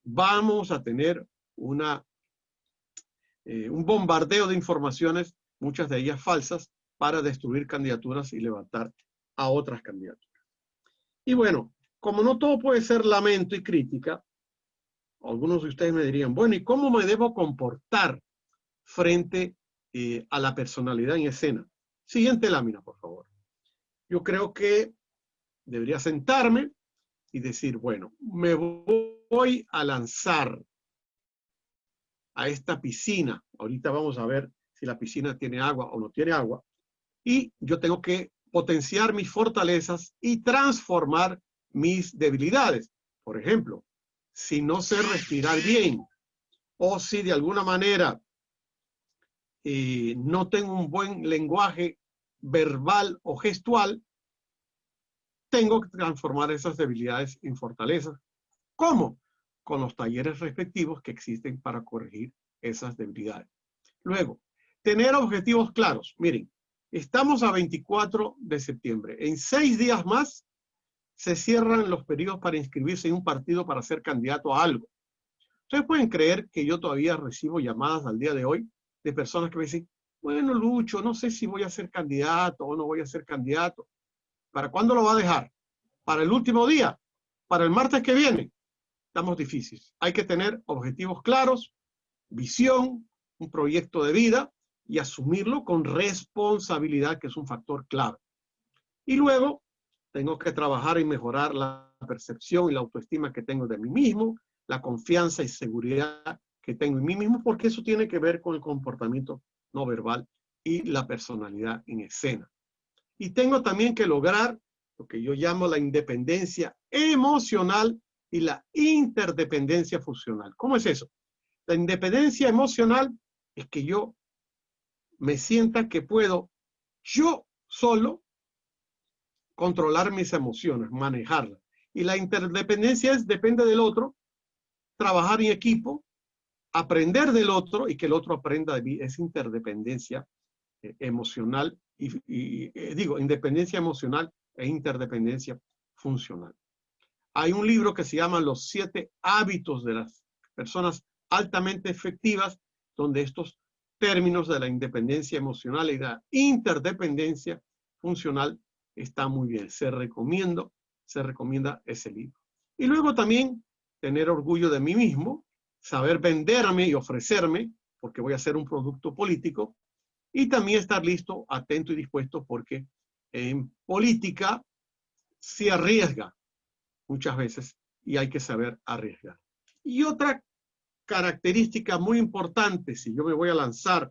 Vamos a tener un bombardeo de informaciones, muchas de ellas falsas, para destruir candidaturas y levantar a otras candidaturas. Y bueno, como no todo puede ser lamento y crítica, algunos de ustedes me dirían, bueno, ¿y cómo me debo comportar frente a la personalidad en escena? Siguiente lámina, por favor. Yo creo que debería sentarme y decir, bueno, me voy a lanzar a esta piscina. Ahorita vamos a ver si la piscina tiene agua o no tiene agua. Y yo tengo que potenciar mis fortalezas y transformar mis debilidades. Por ejemplo, si no sé respirar bien o si de alguna manera no tengo un buen lenguaje verbal o gestual, tengo que transformar esas debilidades en fortalezas. ¿Cómo? Con los talleres respectivos que existen para corregir esas debilidades. Luego, Tener objetivos claros. Miren, estamos a 24 de septiembre. En 6 días más se cierran los periodos para inscribirse en un partido para ser candidato a algo. Ustedes pueden creer que yo todavía recibo llamadas al día de hoy de personas que me dicen, bueno, Lucho, no sé si voy a ser candidato o no voy a ser candidato. ¿Para cuándo lo va a dejar? ¿Para el último día? ¿Para el martes que viene? Estamos difíciles. Hay que tener objetivos claros, visión, un proyecto de vida y asumirlo con responsabilidad, que es un factor clave. Y luego tengo que trabajar y mejorar la percepción y la autoestima que tengo de mí mismo, la confianza y seguridad que tengo en mí mismo, porque eso tiene que ver con el comportamiento no verbal y la personalidad en escena. Y tengo también que lograr lo que yo llamo la independencia emocional y la interdependencia funcional. ¿Cómo es eso? La independencia emocional es que yo me sienta que puedo yo solo controlar mis emociones, manejarlas. Y la interdependencia es, depende del otro, trabajar en equipo, aprender del otro y que el otro aprenda de mí. Es interdependencia emocional digo, independencia emocional e interdependencia funcional. Hay un libro que se llama Los 7 hábitos de las personas altamente efectivas, donde estos términos de la independencia emocional y la interdependencia funcional están muy bien. Se recomienda ese libro. Y luego también tener orgullo de mí mismo, saber venderme y ofrecerme, porque voy a hacer un producto político, y también estar listo, atento y dispuesto, porque en política se arriesga muchas veces y hay que saber arriesgar. Y otra característica muy importante, si yo me voy a lanzar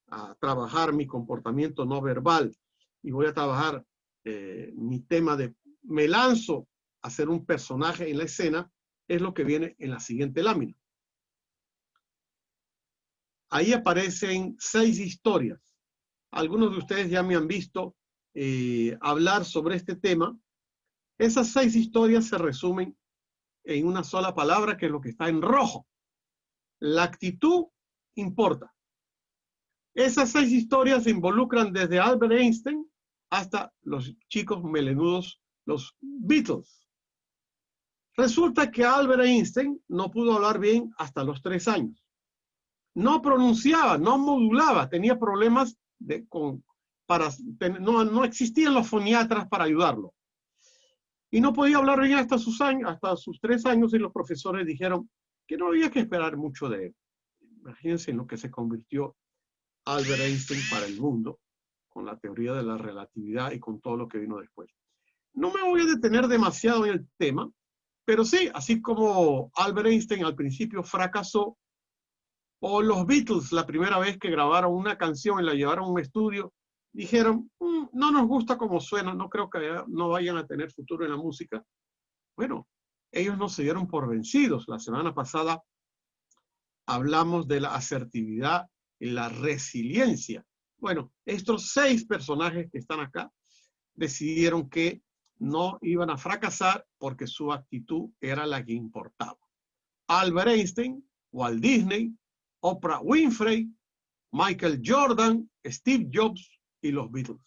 a trabajar mi comportamiento no verbal y voy a trabajar mi tema de me lanzo a ser un personaje en la escena, es lo que viene en la siguiente lámina. Ahí aparecen 6 historias. Algunos de ustedes ya me han visto hablar sobre este tema. Esas 6 historias se resumen en una sola palabra, que es lo que está en rojo. La actitud importa. Esas 6 historias se involucran desde Albert Einstein hasta los chicos melenudos, los Beatles. Resulta que Albert Einstein no pudo hablar bien hasta los 3 años. No pronunciaba, no modulaba, tenía problemas no existían los foniatras para ayudarlo. Y no podía hablar bien hasta sus 3 años, y los profesores dijeron que no había que esperar mucho de él. Imagínense en lo que se convirtió Albert Einstein para el mundo, con la teoría de la relatividad y con todo lo que vino después. No me voy a detener demasiado en el tema, pero sí, así como Albert Einstein al principio fracasó, o los Beatles la primera vez que grabaron una canción y la llevaron a un estudio, dijeron, no nos gusta cómo suena, no creo que no vayan a tener futuro en la música. Bueno, ellos no se dieron por vencidos. La semana pasada hablamos de la asertividad y la resiliencia. Bueno, estos 6 personajes que están acá decidieron que no iban a fracasar porque su actitud era la que importaba. Albert Einstein, Walt Disney, Oprah Winfrey, Michael Jordan, Steve Jobs y los Beatles.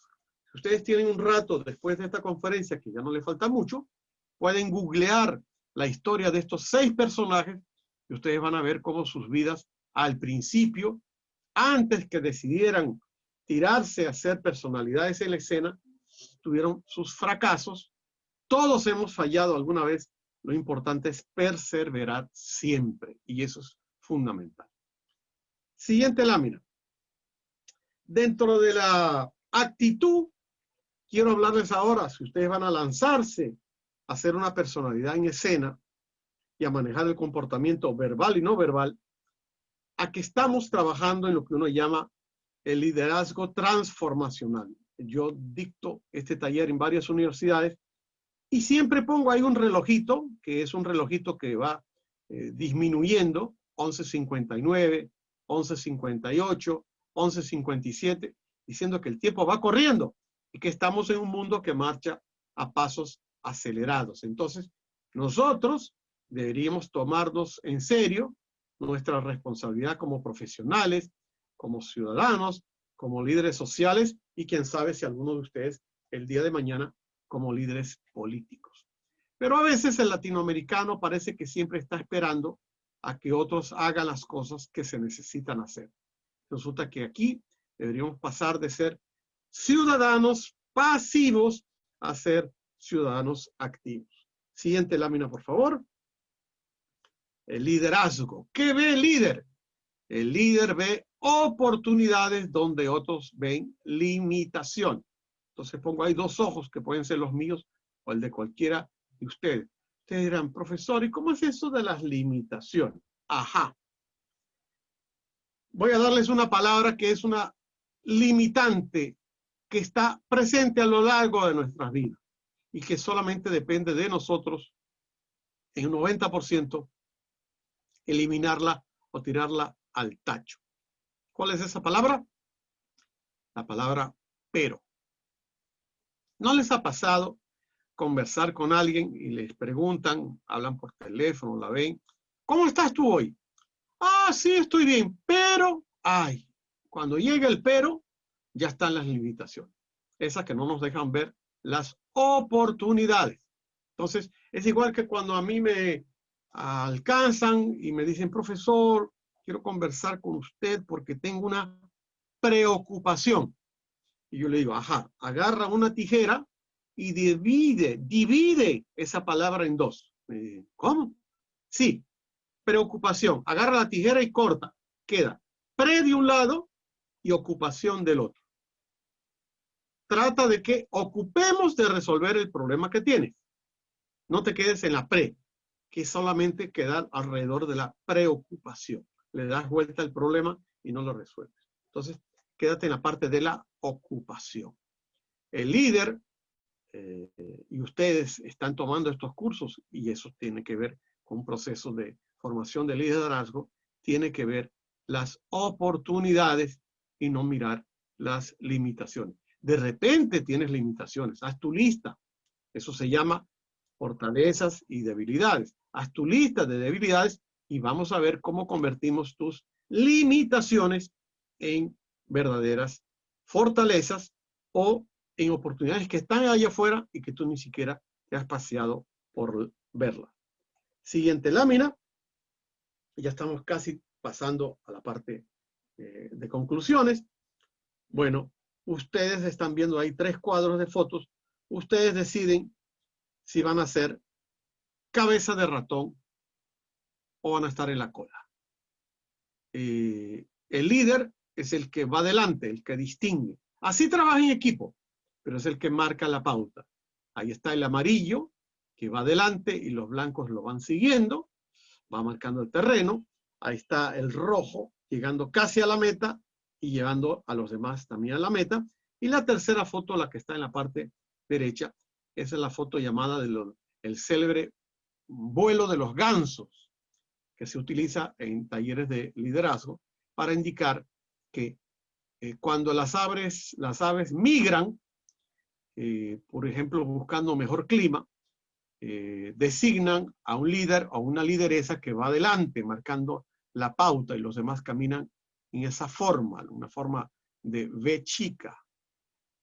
Si ustedes tienen un rato después de esta conferencia, que ya no le falta mucho, pueden googlear la historia de estos 6 personajes y ustedes van a ver cómo sus vidas al principio, antes que decidieran tirarse a ser personalidades en la escena, tuvieron sus fracasos. Todos hemos fallado alguna vez. Lo importante es perseverar siempre, y eso es fundamental. Siguiente lámina. Dentro de la actitud, quiero hablarles ahora, si ustedes van a lanzarse a ser una personalidad en escena y a manejar el comportamiento verbal y no verbal, a que estamos trabajando en lo que uno llama el liderazgo transformacional. Yo dicto este taller en varias universidades y siempre pongo ahí un relojito, que es un relojito que va disminuyendo, 11:59, 11:58, 11:57, diciendo que el tiempo va corriendo y que estamos en un mundo que marcha a pasos acelerados. Entonces, nosotros deberíamos tomarnos en serio nuestra responsabilidad como profesionales, como ciudadanos, como líderes sociales y quién sabe si alguno de ustedes el día de mañana como líderes políticos. Pero a veces el latinoamericano parece que siempre está esperando a que otros hagan las cosas que se necesitan hacer. Resulta que aquí deberíamos pasar de ser ciudadanos pasivos a ser ciudadanos activos. Siguiente lámina, por favor. El liderazgo. ¿Qué ve el líder? El líder ve oportunidades donde otros ven limitación. Entonces pongo ahí dos ojos que pueden ser los míos o el de cualquiera de ustedes. Ustedes dirán, profesor, ¿y cómo es eso de las limitaciones? Ajá. Voy a darles una palabra que es una limitante que está presente a lo largo de nuestras vidas y que solamente depende de nosotros en un 90% eliminarla o tirarla al tacho. ¿Cuál es esa palabra? La palabra pero. ¿No les ha pasado conversar con alguien y les preguntan, hablan por teléfono, la ven? ¿Cómo estás tú hoy? Ah, sí, estoy bien, pero, ay, cuando llega el pero, ya están las limitaciones. Esas que no nos dejan ver las oportunidades. Entonces, es igual que cuando a mí me alcanzan y me dicen, profesor, quiero conversar con usted porque tengo una preocupación. Y yo le digo, ajá, agarra una tijera y divide esa palabra en dos. ¿Cómo? Sí, preocupación. Agarra la tijera y corta. Queda pre de un lado y ocupación del otro. Trata de que ocupemos de resolver el problema que tienes. No te quedes en la pre, que es solamente quedar alrededor de la preocupación. Le das vuelta al problema y no lo resuelves. Entonces, quédate en la parte de la ocupación. El líder, y ustedes están tomando estos cursos, y eso tiene que ver con un proceso de formación de liderazgo, tiene que ver las oportunidades y no mirar las limitaciones. De repente tienes limitaciones, haz tu lista. Eso se llama fortalezas y debilidades. Haz tu lista de debilidades y vamos a ver cómo convertimos tus limitaciones en verdaderas fortalezas o en oportunidades que están allá afuera y que tú ni siquiera te has paseado por verlas. Siguiente lámina. Ya estamos casi pasando a la parte de conclusiones. Bueno, ustedes están viendo ahí 3 cuadros de fotos. Ustedes deciden si van a ser cabeza de ratón o van a estar en la cola. El líder es el que va adelante, el que distingue. Así trabaja en equipo, pero es el que marca la pauta. Ahí está el amarillo, que va adelante y los blancos lo van siguiendo, va marcando el terreno. Ahí está el rojo, llegando casi a la meta y llevando a los demás también a la meta. Y la tercera foto, la que está en la parte derecha, esa es la foto llamada el célebre vuelo de los gansos, que se utiliza en talleres de liderazgo para indicar que cuando las aves migran, por ejemplo, buscando mejor clima, designan a un líder o una lideresa que va adelante, marcando la pauta, y los demás caminan en esa forma, una forma de V chica.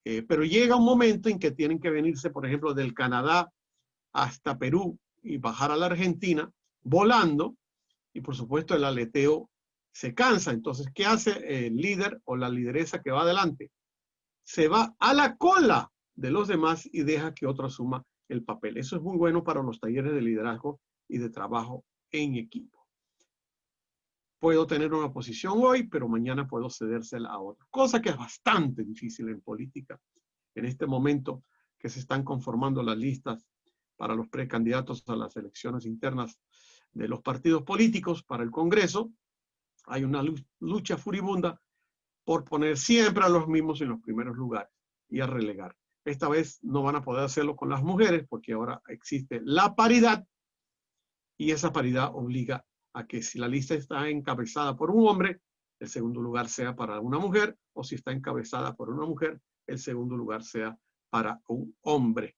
Pero llega un momento en que tienen que venirse, por ejemplo, del Canadá hasta Perú y bajar a la Argentina volando, y por supuesto el aleteo se cansa. Entonces, ¿qué hace el líder o la lideresa que va adelante? Se va a la cola de los demás y deja que otro asuma el papel. Eso es muy bueno para los talleres de liderazgo y de trabajo en equipo. Puedo tener una posición hoy, pero mañana puedo cedérsela a otro. Cosa que es bastante difícil en política. En este momento que se están conformando las listas para los precandidatos a las elecciones internas de los partidos políticos para el Congreso, hay una lucha furibunda por poner siempre a los mismos en los primeros lugares y a relegar. Esta vez no van a poder hacerlo con las mujeres porque ahora existe la paridad, y esa paridad obliga a que si la lista está encabezada por un hombre, el segundo lugar sea para una mujer, o si está encabezada por una mujer, el segundo lugar sea para un hombre.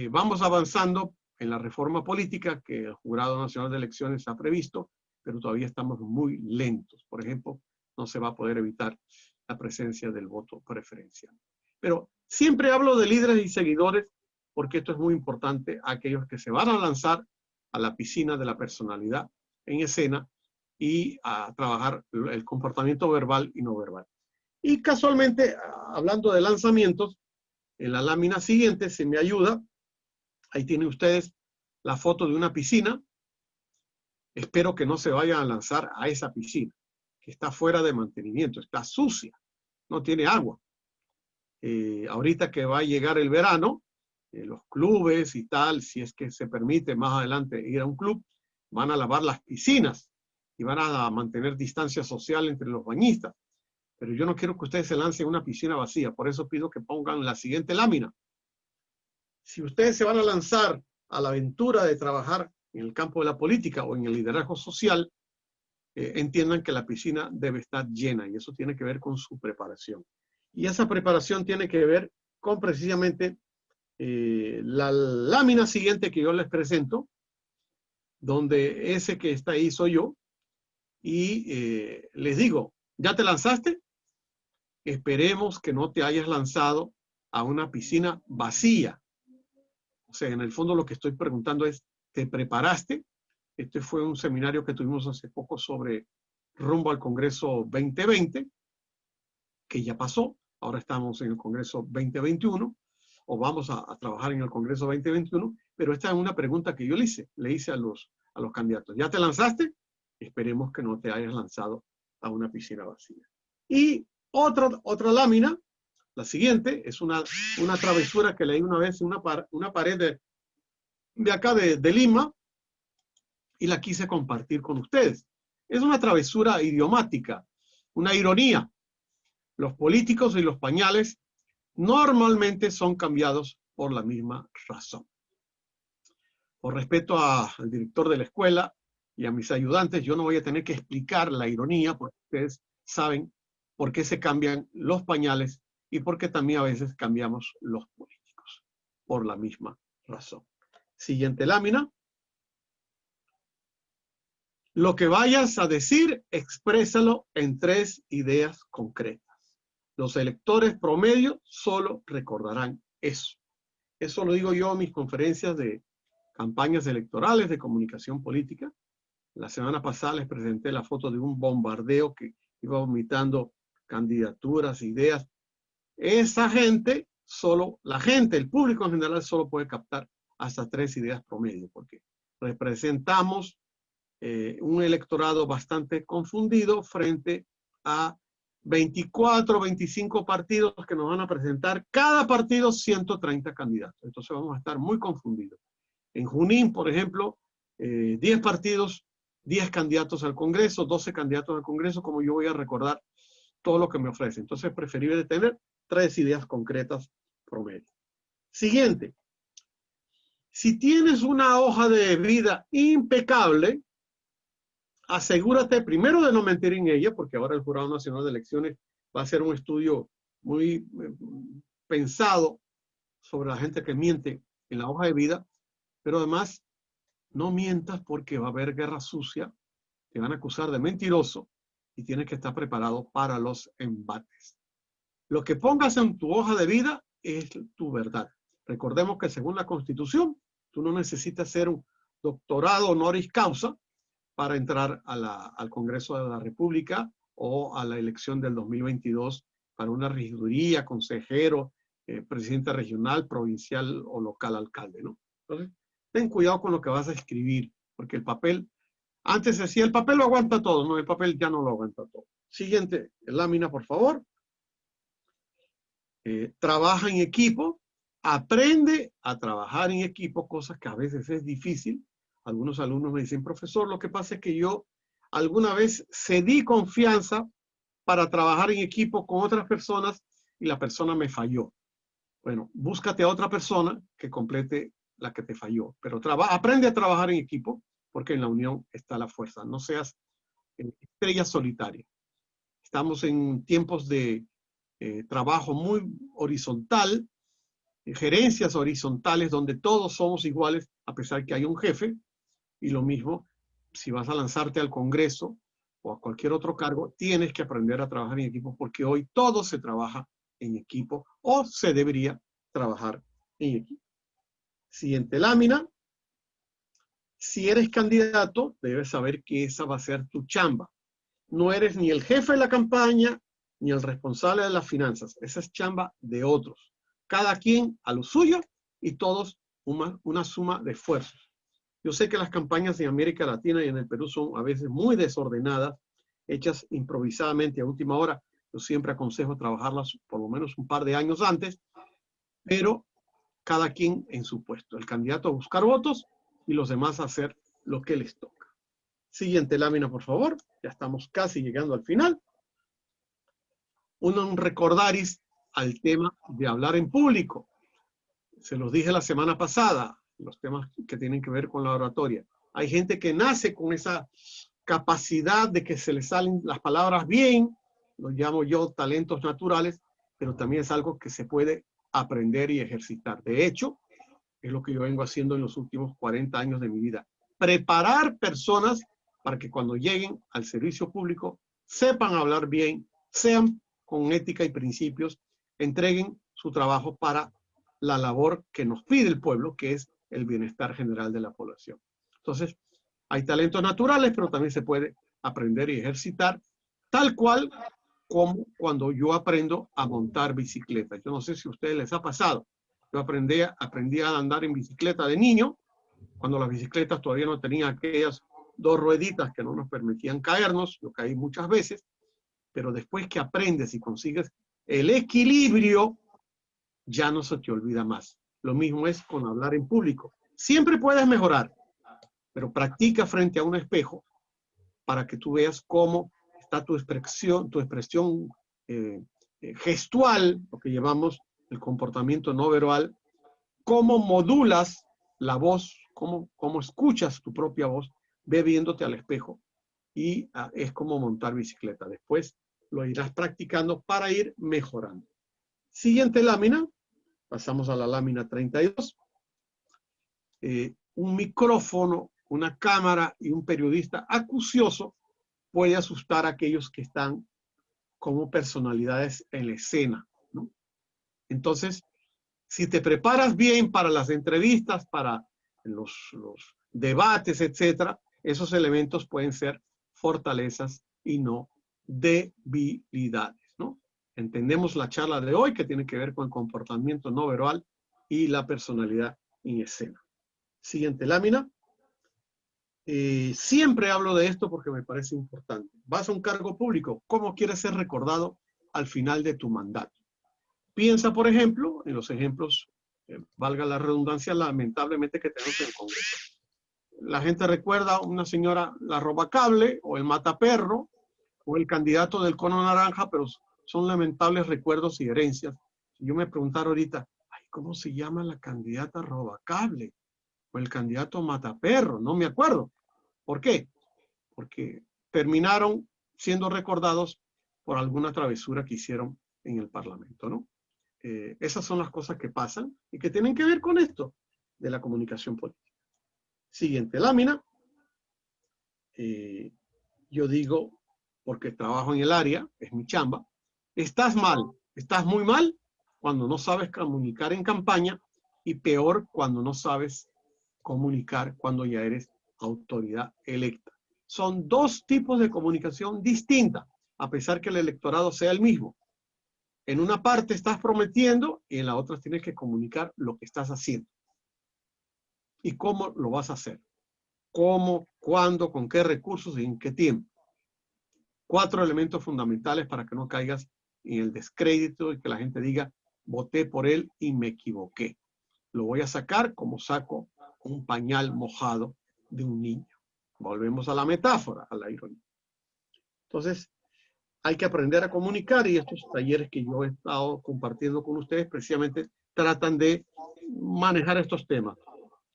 Vamos avanzando en la reforma política que el Jurado Nacional de Elecciones ha previsto, pero todavía estamos muy lentos. Por ejemplo, no se va a poder evitar la presencia del voto preferencial. Pero siempre hablo de líderes y seguidores porque esto es muy importante a aquellos que se van a lanzar a la piscina de la personalidad en escena y a trabajar el comportamiento verbal y no verbal. Y casualmente, hablando de lanzamientos, en la lámina siguiente se me ayuda. Ahí tienen ustedes la foto de una piscina. Espero que no se vayan a lanzar a esa piscina, que está fuera de mantenimiento, está sucia, no tiene agua. Ahorita que va a llegar el verano, los clubes y tal, si es que se permite más adelante ir a un club, van a lavar las piscinas y van a mantener distancia social entre los bañistas. Pero yo no quiero que ustedes se lancen a una piscina vacía, por eso pido que pongan la siguiente lámina. Si ustedes se van a lanzar a la aventura de trabajar en el campo de la política o en el liderazgo social, entiendan que la piscina debe estar llena y eso tiene que ver con su preparación. Y esa preparación tiene que ver con precisamente la lámina siguiente que yo les presento, donde ese que está ahí soy yo, y les digo, ¿ya te lanzaste? Esperemos que no te hayas lanzado a una piscina vacía. O sea, en el fondo lo que estoy preguntando es, ¿te preparaste? Este fue un seminario que tuvimos hace poco sobre rumbo al Congreso 2020, que ya pasó. Ahora estamos en el Congreso 2021, o vamos a trabajar en el Congreso 2021, pero esta es una pregunta que yo le hice a los candidatos. ¿Ya te lanzaste? Esperemos que no te hayas lanzado a una piscina vacía. Y otra lámina, la siguiente, es una travesura que leí una vez en una pared de acá de Lima, y la quise compartir con ustedes. Es una travesura idiomática, una ironía. Los políticos y los pañales normalmente son cambiados por la misma razón. Por respeto al director de la escuela y a mis ayudantes, yo no voy a tener que explicar la ironía, porque ustedes saben por qué se cambian los pañales y por qué también a veces cambiamos los políticos, por la misma razón. Siguiente lámina. Lo que vayas a decir, exprésalo en 3 ideas concretas. Los electores promedio solo recordarán eso. Eso lo digo yo en mis conferencias de campañas electorales de comunicación política. La semana pasada les presenté la foto de un bombardeo que iba vomitando candidaturas, ideas. Esa gente, el público en general solo puede captar hasta 3 ideas promedio, porque representamos un electorado bastante confundido frente a 24, 25 partidos que nos van a presentar, cada partido 130 candidatos. Entonces vamos a estar muy confundidos. En Junín, por ejemplo, 10 partidos, 10 candidatos al Congreso, 12 candidatos al Congreso, como yo voy a recordar todo lo que me ofrece. Entonces es preferible tener 3 ideas concretas promedio. Siguiente. Si tienes una hoja de vida impecable, asegúrate primero de no mentir en ella, porque ahora el Jurado Nacional de Elecciones va a hacer un estudio muy pensado sobre la gente que miente en la hoja de vida, pero además no mientas porque va a haber guerra sucia, te van a acusar de mentiroso y tienes que estar preparado para los embates. Lo que pongas en tu hoja de vida es tu verdad. Recordemos que según la Constitución, tú no necesitas ser un doctorado honoris causa para entrar al Congreso de la República o a la elección del 2022 para una regiduría, consejero, presidente regional, provincial o local alcalde, ¿no? Entonces, ten cuidado con lo que vas a escribir, porque el papel, antes decía, el papel lo aguanta todo, no, el papel ya no lo aguanta todo. Siguiente lámina, por favor. Trabaja en equipo, aprende a trabajar en equipo, cosas que a veces es difícil. Algunos alumnos me dicen, profesor, lo que pasa es que yo alguna vez cedí confianza para trabajar en equipo con otras personas y la persona me falló. Bueno, búscate a otra persona que complete la que te falló, pero aprende a trabajar en equipo porque en la unión está la fuerza. No seas estrella solitaria. Estamos en tiempos de trabajo muy horizontal, gerencias horizontales donde todos somos iguales a pesar que hay un jefe. Y lo mismo, si vas a lanzarte al Congreso o a cualquier otro cargo, tienes que aprender a trabajar en equipo, porque hoy todo se trabaja en equipo o se debería trabajar en equipo. Siguiente lámina. Si eres candidato, debes saber que esa va a ser tu chamba. No eres ni el jefe de la campaña, ni el responsable de las finanzas. Esa es chamba de otros. Cada quien a lo suyo y todos una suma de esfuerzos. Yo sé que las campañas en América Latina y en el Perú son a veces muy desordenadas, hechas improvisadamente a última hora. Yo siempre aconsejo trabajarlas por lo menos un par de años antes, pero cada quien en su puesto. El candidato a buscar votos y los demás a hacer lo que les toca. Siguiente lámina, por favor. Ya estamos casi llegando al final. Un recordaris al tema de hablar en público. Se los dije la semana pasada, los temas que tienen que ver con la oratoria. Hay gente que nace con esa capacidad de que se les salen las palabras bien, lo llamo yo talentos naturales, pero también es algo que se puede aprender y ejercitar. De hecho, es lo que yo vengo haciendo en los últimos 40 años de mi vida. Preparar personas para que cuando lleguen al servicio público sepan hablar bien, sean con ética y principios, entreguen su trabajo para la labor que nos pide el pueblo, que es el bienestar general de la población. Entonces, hay talentos naturales, pero también se puede aprender y ejercitar, tal cual como cuando yo aprendo a montar bicicleta. Yo no sé si a ustedes les ha pasado. Yo aprendí a andar en bicicleta de niño, cuando las bicicletas todavía no tenían aquellas dos rueditas que no nos permitían caernos. Yo caí muchas veces, pero después que aprendes y consigues el equilibrio, ya no se te olvida más. Lo mismo es con hablar en público. Siempre puedes mejorar, pero practica frente a un espejo para que tú veas cómo está tu expresión gestual, lo que llamamos el comportamiento no verbal, cómo modulas la voz, cómo escuchas tu propia voz, ve viéndote al espejo, y es como montar bicicleta. Después lo irás practicando para ir mejorando. Siguiente lámina, pasamos a la lámina 32. Un micrófono, una cámara y un periodista acucioso puede asustar a aquellos que están como personalidades en la escena, ¿no? Entonces, si te preparas bien para las entrevistas, para los debates, etcétera, esos elementos pueden ser fortalezas y no debilidades, ¿no? Entendemos la charla de hoy, que tiene que ver con el comportamiento no verbal y la personalidad en escena. Siguiente lámina. Siempre hablo de esto porque me parece importante. Vas a un cargo público, ¿cómo quieres ser recordado al final de tu mandato? Piensa, por ejemplo, en los ejemplos, valga la redundancia, lamentablemente, que tenemos en el Congreso. La gente recuerda a una señora, la robacable, o el mataperro, o el candidato del cono naranja, pero son lamentables recuerdos y herencias. Si yo me preguntara ahorita, ay, ¿cómo se llama la candidata robacable? O el candidato mataperro, no me acuerdo. ¿Por qué? Porque terminaron siendo recordados por alguna travesura que hicieron en el Parlamento, ¿no? Esas son las cosas que pasan y que tienen que ver con esto de la comunicación política. Siguiente lámina. Yo digo, porque trabajo en el área, es mi chamba, estás mal, estás muy mal cuando no sabes comunicar en campaña, y peor cuando no sabes comunicar cuando ya eres autoridad electa. Son dos tipos de comunicación distintas, a pesar que el electorado sea el mismo. En una parte estás prometiendo y en la otra tienes que comunicar lo que estás haciendo. ¿Y cómo lo vas a hacer? ¿Cómo, cuándo, con qué recursos y en qué tiempo? 4 elementos fundamentales para que no caigas en el descrédito y que la gente diga, voté por él y me equivoqué. Lo voy a sacar como saco un pañal mojado de un niño. Volvemos a la metáfora, a la ironía. Entonces, hay que aprender a comunicar, y estos talleres que yo he estado compartiendo con ustedes precisamente tratan de manejar estos temas.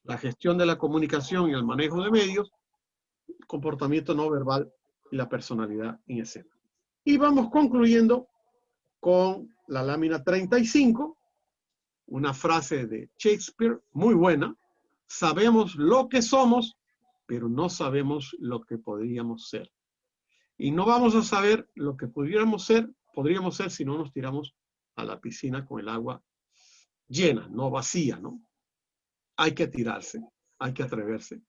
La gestión de la comunicación y el manejo de medios, comportamiento no verbal y la personalidad en escena. Y vamos concluyendo con la lámina 35, una frase de Shakespeare muy buena: sabemos lo que somos, pero no sabemos lo que podríamos ser. Y no vamos a saber lo que podríamos ser si no nos tiramos a la piscina con el agua llena, no vacía, ¿no? Hay que tirarse, hay que atreverse.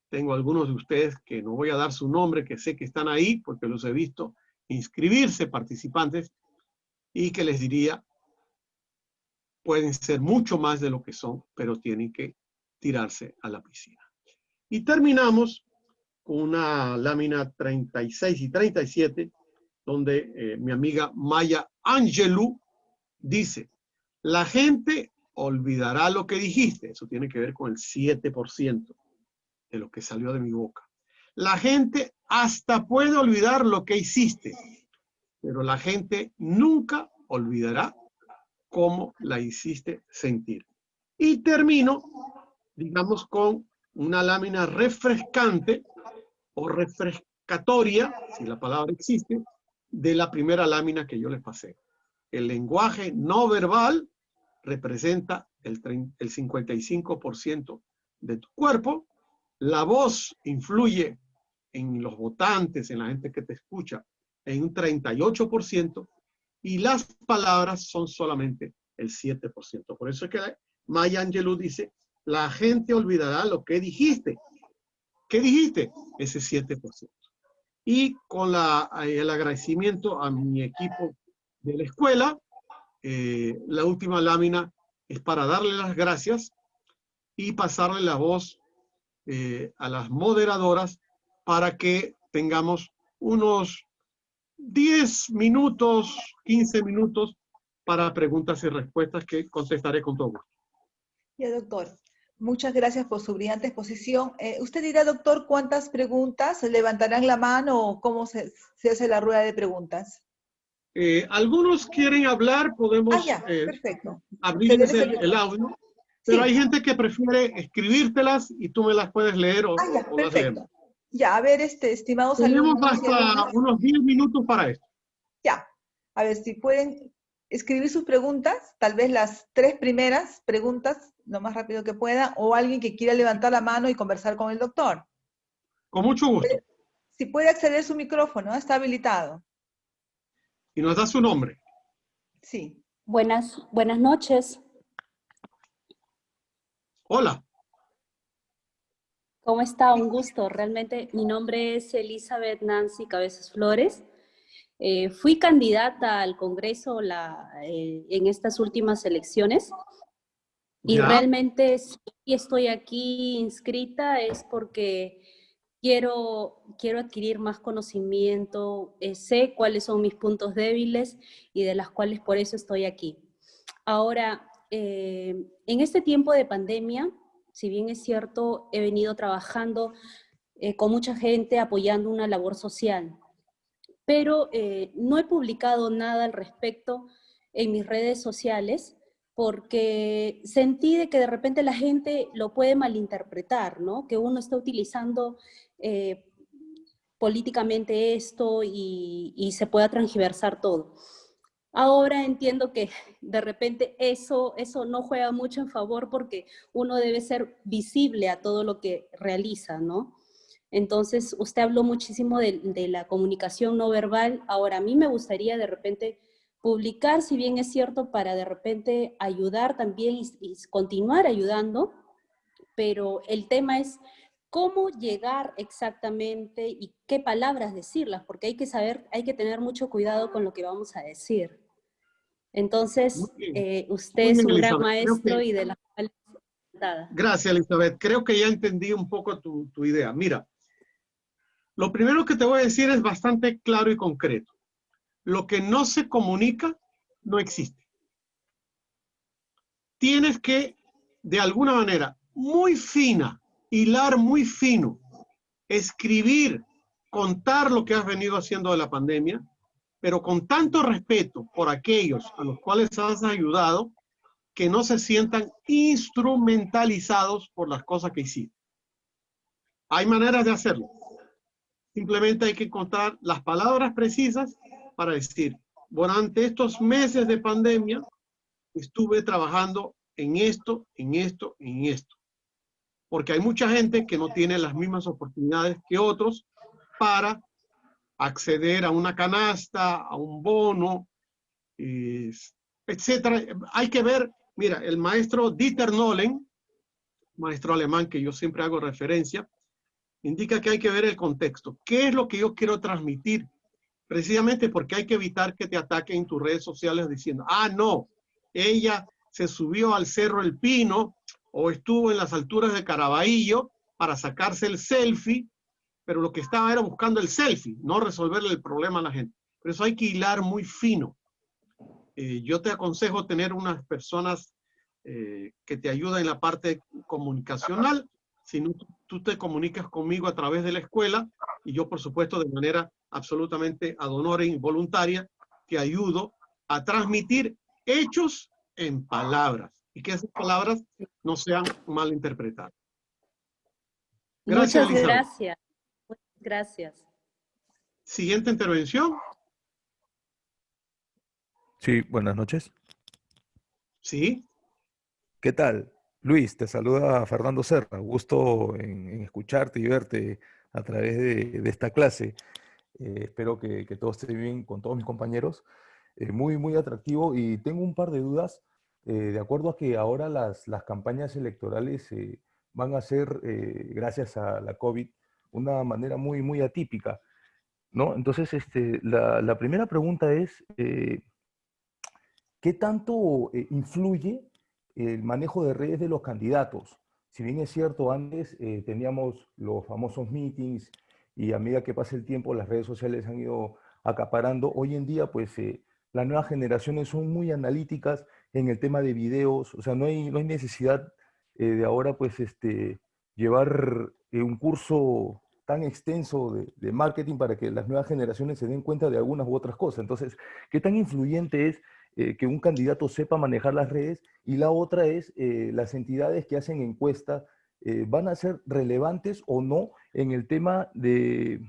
Tengo algunos de ustedes que no voy a dar su nombre, que sé que están ahí porque los he visto inscribirse participantes y que les diría, pueden ser mucho más de lo que son, pero tienen que tirarse a la piscina. Y terminamos con una lámina 36 y 37, donde mi amiga Maya Angelou dice, la gente olvidará lo que dijiste. Eso tiene que ver con el 7% de lo que salió de mi boca. La gente hasta puede olvidar lo que hiciste, pero la gente nunca olvidará cómo la hiciste sentir. Y termino, digamos, con una lámina refrescante o refrescatoria, si la palabra existe, de la primera lámina que yo les pasé. El lenguaje no verbal representa el 55% de tu cuerpo. La voz influye en los votantes, en la gente que te escucha, en un 38%, y las palabras son solamente el 7%. Por eso es que Maya Angelou dice, la gente olvidará lo que dijiste. ¿Qué dijiste? Ese 7%. Y con el agradecimiento a mi equipo de la escuela, la última lámina es para darle las gracias y pasarle la voz a las moderadoras para que tengamos unos 10 minutos, 15 minutos para preguntas y respuestas que contestaré con todo gusto. Ya, doctor. Muchas gracias por su brillante exposición. Usted dirá, doctor, ¿cuántas preguntas? ¿Levantarán la mano o cómo se hace la rueda de preguntas? Algunos quieren hablar, podemos perfecto. abrirles el audio, pero hay gente que prefiere escribírtelas y tú me las puedes leer o las leemos. Ya, a ver, estimados alumnos. Tenemos hasta unos 10 minutos para esto. Ya, a ver si pueden escribir sus preguntas, tal vez las 3 primeras preguntas, lo más rápido que pueda, o alguien que quiera levantar la mano y conversar con el doctor. Con mucho gusto. Si puede acceder a su micrófono, está habilitado. Y nos da su nombre. Sí. Buenas noches. Hola. ¿Cómo está? Un gusto. Realmente mi nombre es Elizabeth Nancy Cabezas Flores. Fui candidata al Congreso en estas últimas elecciones y realmente si estoy aquí inscrita es porque quiero adquirir más conocimiento, sé cuáles son mis puntos débiles y de las cuales por eso estoy aquí. Ahora, en este tiempo de pandemia, si bien es cierto, he venido trabajando con mucha gente apoyando una labor social, pero no he publicado nada al respecto en mis redes sociales porque sentí de que de repente la gente lo puede malinterpretar, ¿no? Que uno está utilizando políticamente esto y se pueda transgiversar todo. Ahora entiendo que de repente eso no juega mucho en favor porque uno debe ser visible a todo lo que realiza, ¿no? Entonces, usted habló muchísimo de la comunicación no verbal. Ahora, a mí me gustaría de repente publicar, si bien es cierto, para de repente ayudar también y continuar ayudando, pero el tema es cómo llegar exactamente y qué palabras decirlas, porque hay que saber, hay que tener mucho cuidado con lo que vamos a decir. Entonces, usted es un gran maestro y de las cuales... Gracias, Elizabeth. Creo que ya entendí un poco tu idea. Mira, lo primero que te voy a decir es bastante claro y concreto. Lo que no se comunica no existe. Tienes que, de alguna manera, muy fina, hilar muy fino, escribir, contar lo que has venido haciendo de la pandemia, pero con tanto respeto por aquellos a los cuales has ayudado, que no se sientan instrumentalizados por las cosas que hiciste. Hay maneras de hacerlo. Simplemente hay que encontrar las palabras precisas para decir, durante estos meses de pandemia, estuve trabajando en esto, en esto, en esto. Porque hay mucha gente que no tiene las mismas oportunidades que otros para acceder a una canasta, a un bono, etcétera. Hay que ver, mira, el maestro Dieter Nolen, maestro alemán que yo siempre hago referencia, indica que hay que ver el contexto. ¿Qué es lo que yo quiero transmitir? Precisamente porque hay que evitar que te ataquen en tus redes sociales diciendo, ah, no, ella se subió al Cerro El Pino o estuvo en las alturas de Caraballo para sacarse el selfie, pero lo que estaba era buscando el selfie, no resolverle el problema a la gente. Por eso hay que hilar muy fino. Yo te aconsejo tener unas personas que te ayuden en la parte comunicacional. Si no, tú te comunicas conmigo a través de la escuela y yo, por supuesto, de manera absolutamente ad honorem y voluntaria, te ayudo a transmitir hechos en palabras y que esas palabras no sean mal interpretadas. Gracias, Muchas Elizabeth. gracias. Muchas gracias. Siguiente intervención. Sí, buenas noches. Sí. ¿Qué tal? Luis, te saluda Fernando Serra. Gusto en escucharte y verte a través de esta clase. Espero que todo esté bien con todos mis compañeros. Muy atractivo y tengo un par de dudas. De acuerdo a que ahora las campañas electorales van a ser, gracias a la COVID, una manera muy atípica, ¿no? Entonces, la primera pregunta es, ¿qué tanto influye el manejo de redes de los candidatos? Si bien es cierto, antes teníamos los famosos meetings y a medida que pasa el tiempo las redes sociales han ido acaparando, hoy en día pues las nuevas generaciones son muy analíticas en el tema de videos, o sea, no hay necesidad de ahora pues llevar un curso tan extenso de marketing para que las nuevas generaciones se den cuenta de algunas u otras cosas. Entonces, ¿qué tan influyente es que un candidato sepa manejar las redes? Y la otra es, las entidades que hacen encuestas, ¿van a ser relevantes o no en el tema de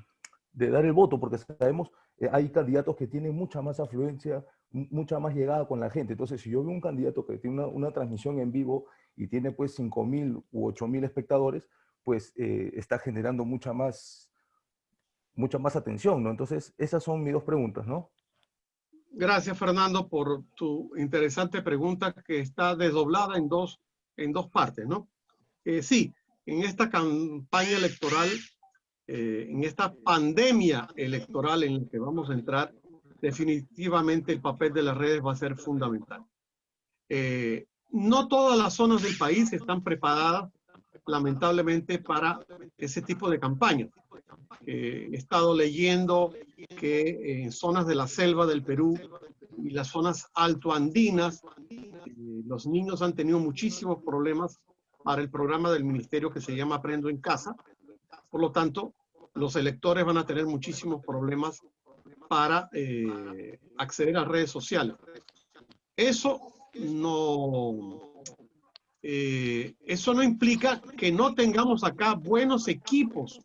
dar el voto? Porque sabemos, hay candidatos que tienen mucha más afluencia, mucha más llegada con la gente. Entonces, si yo veo un candidato que tiene una transmisión en vivo y tiene pues 5.000 u 8.000 espectadores, pues está generando mucha más atención, ¿no? Entonces, esas son mis dos preguntas, ¿no? Gracias, Fernando, por tu interesante pregunta que está desdoblada en dos partes, ¿no? Sí, en esta campaña electoral, en esta pandemia electoral en la que vamos a entrar, definitivamente el papel de las redes va a ser fundamental. No todas las zonas del país están preparadas, lamentablemente, para ese tipo de campañas. He estado leyendo que en zonas de la selva del Perú y las zonas altoandinas, los niños han tenido muchísimos problemas para el programa del ministerio que se llama Aprendo en Casa. Por lo tanto, los electores van a tener muchísimos problemas para acceder a redes sociales. Eso no implica que no tengamos acá buenos equipos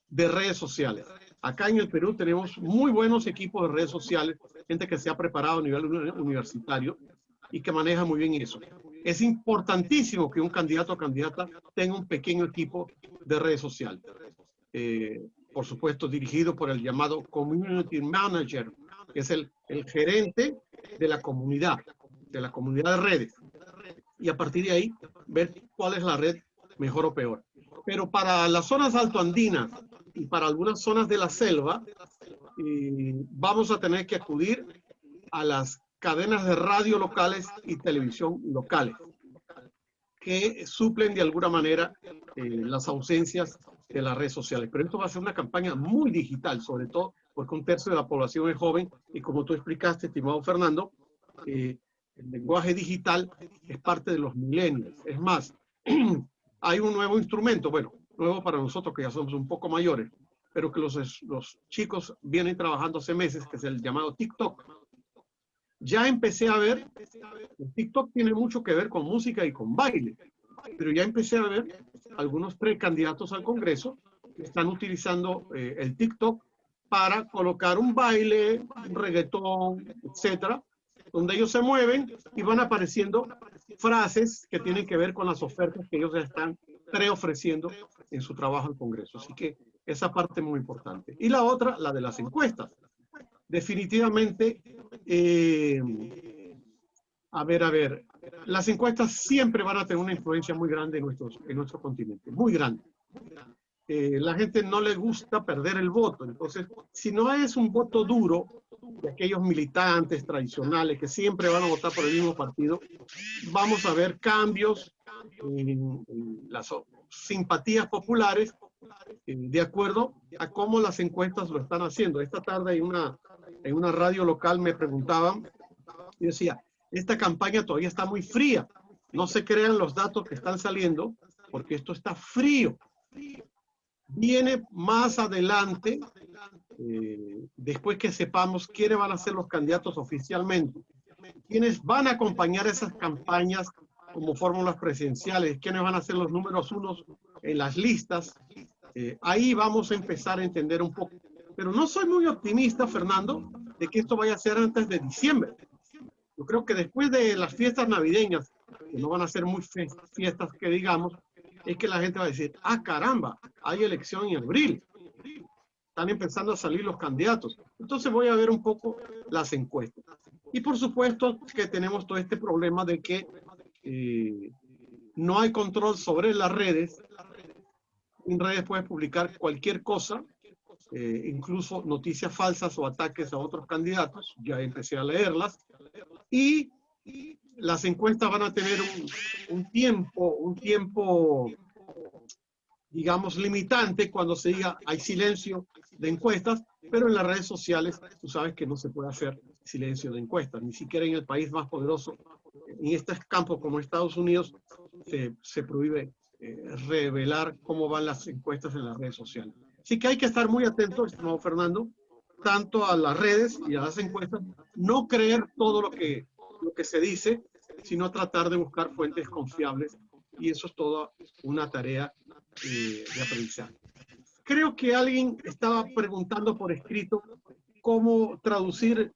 de redes sociales. Acá en el Perú tenemos muy buenos equipos de redes sociales, gente que se ha preparado a nivel universitario y que maneja muy bien eso. Es importantísimo que un candidato o candidata tenga un pequeño equipo de redes sociales. Por supuesto, dirigido por el llamado Community Manager, que es el gerente de la comunidad de redes. Y a partir de ahí, ver cuál es la red mejor o peor. Pero para las zonas altoandinas y para algunas zonas de la selva, vamos a tener que acudir a las cadenas de radio locales y televisión locales, que suplen de alguna manera las ausencias de las redes sociales. Pero esto va a ser una campaña muy digital, sobre todo porque 1/3 de la población es joven y como tú explicaste, estimado Fernando, el lenguaje digital es parte de los millennials. Es más, hay un nuevo instrumento, bueno, nuevo para nosotros que ya somos un poco mayores, pero que los chicos vienen trabajando hace meses, que es el llamado TikTok. Ya empecé a ver, el TikTok tiene mucho que ver con música y con baile, pero ya empecé a ver algunos precandidatos al Congreso que están utilizando el TikTok para colocar un baile, un reggaetón, etcétera, donde ellos se mueven y van apareciendo frases que tienen que ver con las ofertas que ellos ya están preofreciendo en su trabajo al Congreso. Así que Esa parte es muy importante. Y la otra, la de las encuestas. Definitivamente, a ver, las encuestas siempre van a tener una influencia muy grande en nuestro continente, muy grande. La gente no le gusta perder el voto, entonces, si no es un voto duro de aquellos militantes tradicionales que siempre van a votar por el mismo partido, vamos a ver cambios en las simpatías populares de acuerdo a cómo las encuestas lo están haciendo. Esta tarde en una radio local me preguntaban y decía, esta campaña todavía está muy fría, no se crean los datos que están saliendo porque esto está frío. Viene más adelante, después que sepamos quiénes van a ser los candidatos oficialmente, quiénes van a acompañar esas campañas como fórmulas presidenciales, quiénes van a ser los números unos en las listas. Ahí vamos a empezar a entender un poco. Pero no soy muy optimista, Fernando, de que esto vaya a ser antes de diciembre. Yo creo que después de las fiestas navideñas, que no van a ser muy fiestas que digamos, es que la gente va a decir, ah, caramba, hay elección en abril. Están empezando a salir los candidatos. Entonces voy a ver un poco las encuestas. Y por supuesto que tenemos todo este problema de que no hay control sobre las redes. En redes puedes publicar cualquier cosa, incluso noticias falsas o ataques a otros candidatos. Ya empecé a leerlas. Y las encuestas van a tener un tiempo, digamos, limitante cuando se diga hay silencio de encuestas, pero en las redes sociales tú sabes que no se puede hacer silencio de encuestas, ni siquiera en el país más poderoso, en estos campos como Estados Unidos, se prohíbe revelar cómo van las encuestas en las redes sociales. Así que hay que estar muy atentos, estimado Fernando, tanto a las redes y a las encuestas, no creer todo lo que se dice, sino tratar de buscar fuentes confiables, y eso es toda una tarea de aprendizaje. Creo que alguien estaba preguntando por escrito cómo traducir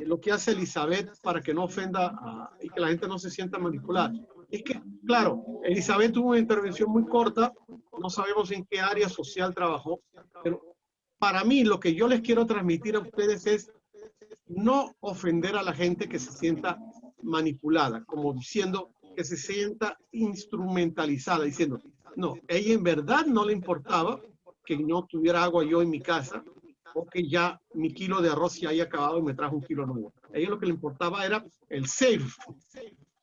lo que hace Elizabeth para que no ofenda y que la gente no se sienta manipulada. Es que, claro, Elizabeth tuvo una intervención muy corta, no sabemos en qué área social trabajó, pero para mí lo que yo les quiero transmitir a ustedes es no ofender a la gente que se sienta manipulada, como diciendo que se sienta instrumentalizada, diciendo, no, ella en verdad no le importaba que no tuviera agua yo en mi casa, o que ya mi kilo de arroz se haya acabado y me trajo un kilo nuevo. A ella lo que le importaba era el safe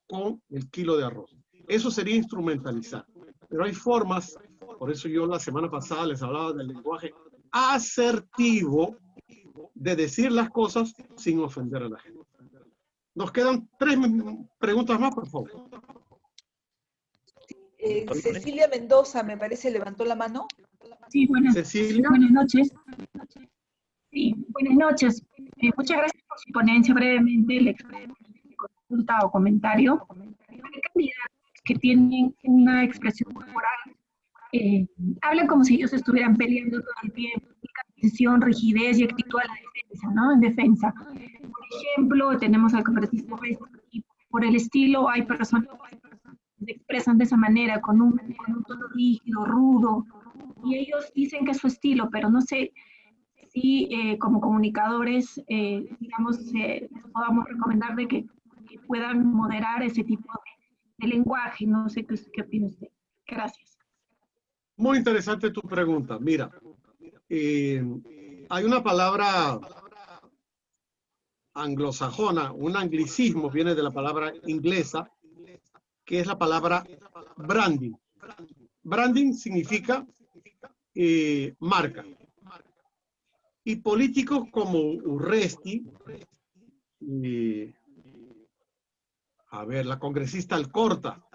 con el kilo de arroz. Eso sería instrumentalizar. Pero hay formas, por eso yo la semana pasada les hablaba del lenguaje asertivo de decir las cosas sin ofender a la gente. Nos quedan 3 preguntas más, por favor. Cecilia Mendoza, me parece, levantó la mano. Sí, buenas noches. Sí, buenas noches. Muchas gracias por su ponencia. Brevemente le expreso consulta o comentario. Hay candidatos que tienen una expresión corporal, hablan como si ellos estuvieran peleando todo el tiempo, posición, rigidez y actitud a la defensa, ¿no? En defensa. Por ejemplo, tenemos al congresista y por el estilo hay personas que se expresan de esa manera, con un tono rígido, rudo, y ellos dicen que es su estilo, pero no sé si como comunicadores, digamos, les podamos recomendar de que puedan moderar ese tipo de lenguaje. No sé qué opina usted. Gracias. Muy interesante tu pregunta. Mira, hay una palabra anglosajona, un anglicismo, viene de la palabra inglesa, que es la palabra branding. Branding significa marca. Y políticos como Urresti, la congresista Alcorta,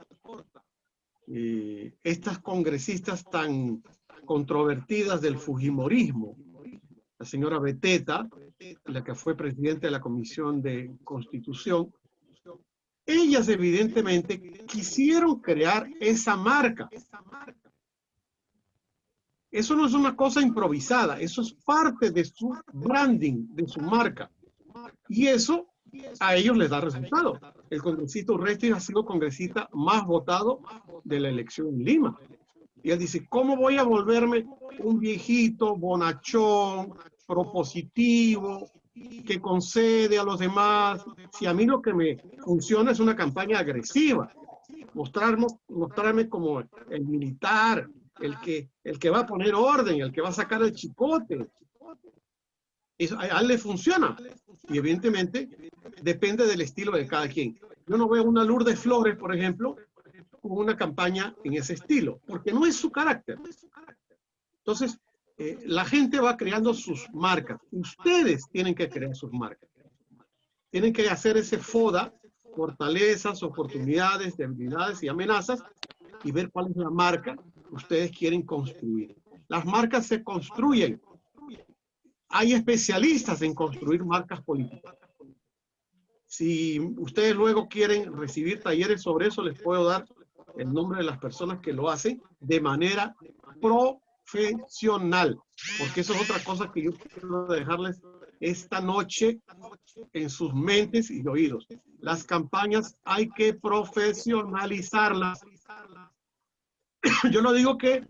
estas congresistas tan controvertidas del fujimorismo, la señora Beteta, la que fue presidenta de la Comisión de Constitución, ellas evidentemente quisieron crear esa marca. Eso no es una cosa improvisada, eso es parte de su branding, de su marca. Y eso a ellos les da resultado. El congresista Urresti ha sido congresista más votado de la elección en Lima. Y él dice, ¿cómo voy a volverme un viejito, bonachón, propositivo, que concede a los demás? Si a mí lo que me funciona es una campaña agresiva. Mostrarme como el militar, el que va a poner orden, el que va a sacar el chicote. Eso a él le funciona. Y evidentemente depende del estilo de cada quien. Yo no veo una Lourdes Flores, por ejemplo, con una campaña en ese estilo, porque no es su carácter. Entonces, la gente va creando sus marcas. Ustedes tienen que crear sus marcas. Tienen que hacer ese FODA, fortalezas, oportunidades, debilidades y amenazas, y ver cuál es la marca que ustedes quieren construir. Las marcas se construyen. Hay especialistas en construir marcas políticas. Si ustedes luego quieren recibir talleres sobre eso, les puedo dar el nombre de las personas que lo hacen de manera profesional, porque eso es otra cosa que yo quiero dejarles esta noche en sus mentes y oídos. Las campañas hay que profesionalizarlas. Yo no digo que